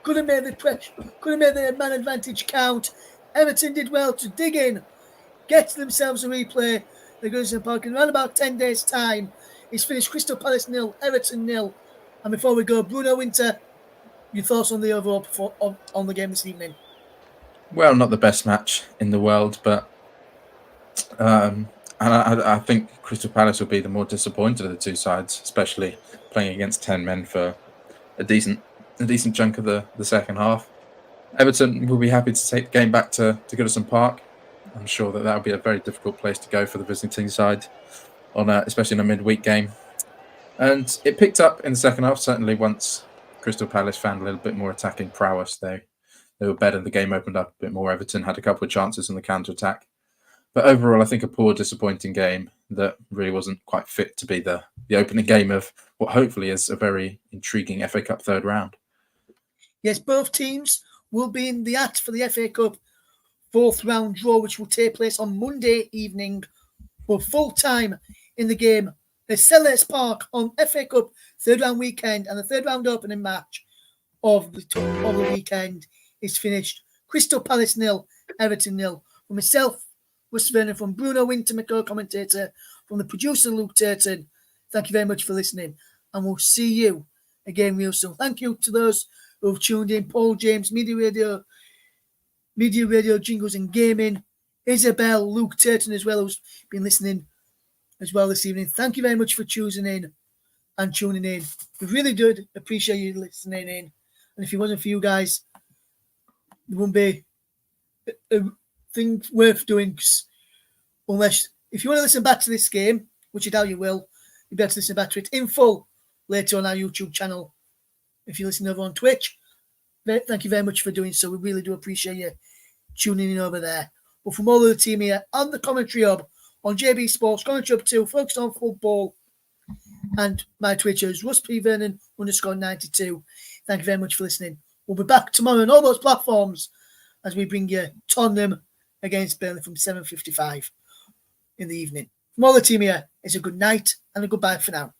could have made the pressure, could have made the man advantage count. Everton did well to dig in, get themselves a replay. They're going to Park in around about 10 days' time. It's finished Crystal Palace 0, Everton 0. And before we go, Bruno Winter, your thoughts on the overall on the game this evening? Well, not the best match in the world, but and I think Crystal Palace will be the more disappointed of the two sides, especially playing against 10 men for a decent chunk of the second half. Everton will be happy to take the game back to Goodison Park. I'm sure that will be a very difficult place to go for the visiting side, especially in a midweek game. And it picked up in the second half, certainly once Crystal Palace found a little bit more attacking prowess. They were better. The game opened up a bit more. Everton had a couple of chances in the counter-attack. But overall, I think a poor, disappointing game that really wasn't quite fit to be the opening game of what hopefully is a very intriguing FA Cup third round. Yes, both teams will be in the act for the FA Cup fourth round draw, which will take place on Monday evening, but full time in the game at Selhurst Park on FA Cup third round weekend, and the third round opening match of the weekend is finished. Crystal Palace 0, Everton 0. From myself, Russ Vernon, from Bruno Winter, my co-commentator, from the producer Luke Turton. Thank you very much for listening, and we'll see you again real soon. Thank you to those who have tuned in: Paul James, Media Radio, Jingles and Gaming, Isabel, Luke Turton as well, who's been listening as well this evening. Thank you very much for choosing in and tuning in. We really did appreciate you listening in. And if it wasn't for you guys, there wouldn't be a thing worth doing. Unless, if you want to listen back to this game, which I doubt you will, you'll be able to listen back to it in full later on our YouTube channel. If you listen over on Twitch, thank you very much for doing so. We really do appreciate you tuning in over there. But from all of the team here on the Commentary Hub, on JB Sports, Commentary Hub 2, focused on football, and my Twitter is RussPVernon_92. Thank you very much for listening. We'll be back tomorrow on all those platforms as we bring you Tottenham against Burnley from 7:55 in the evening. From all the team here, it's a good night and a goodbye for now.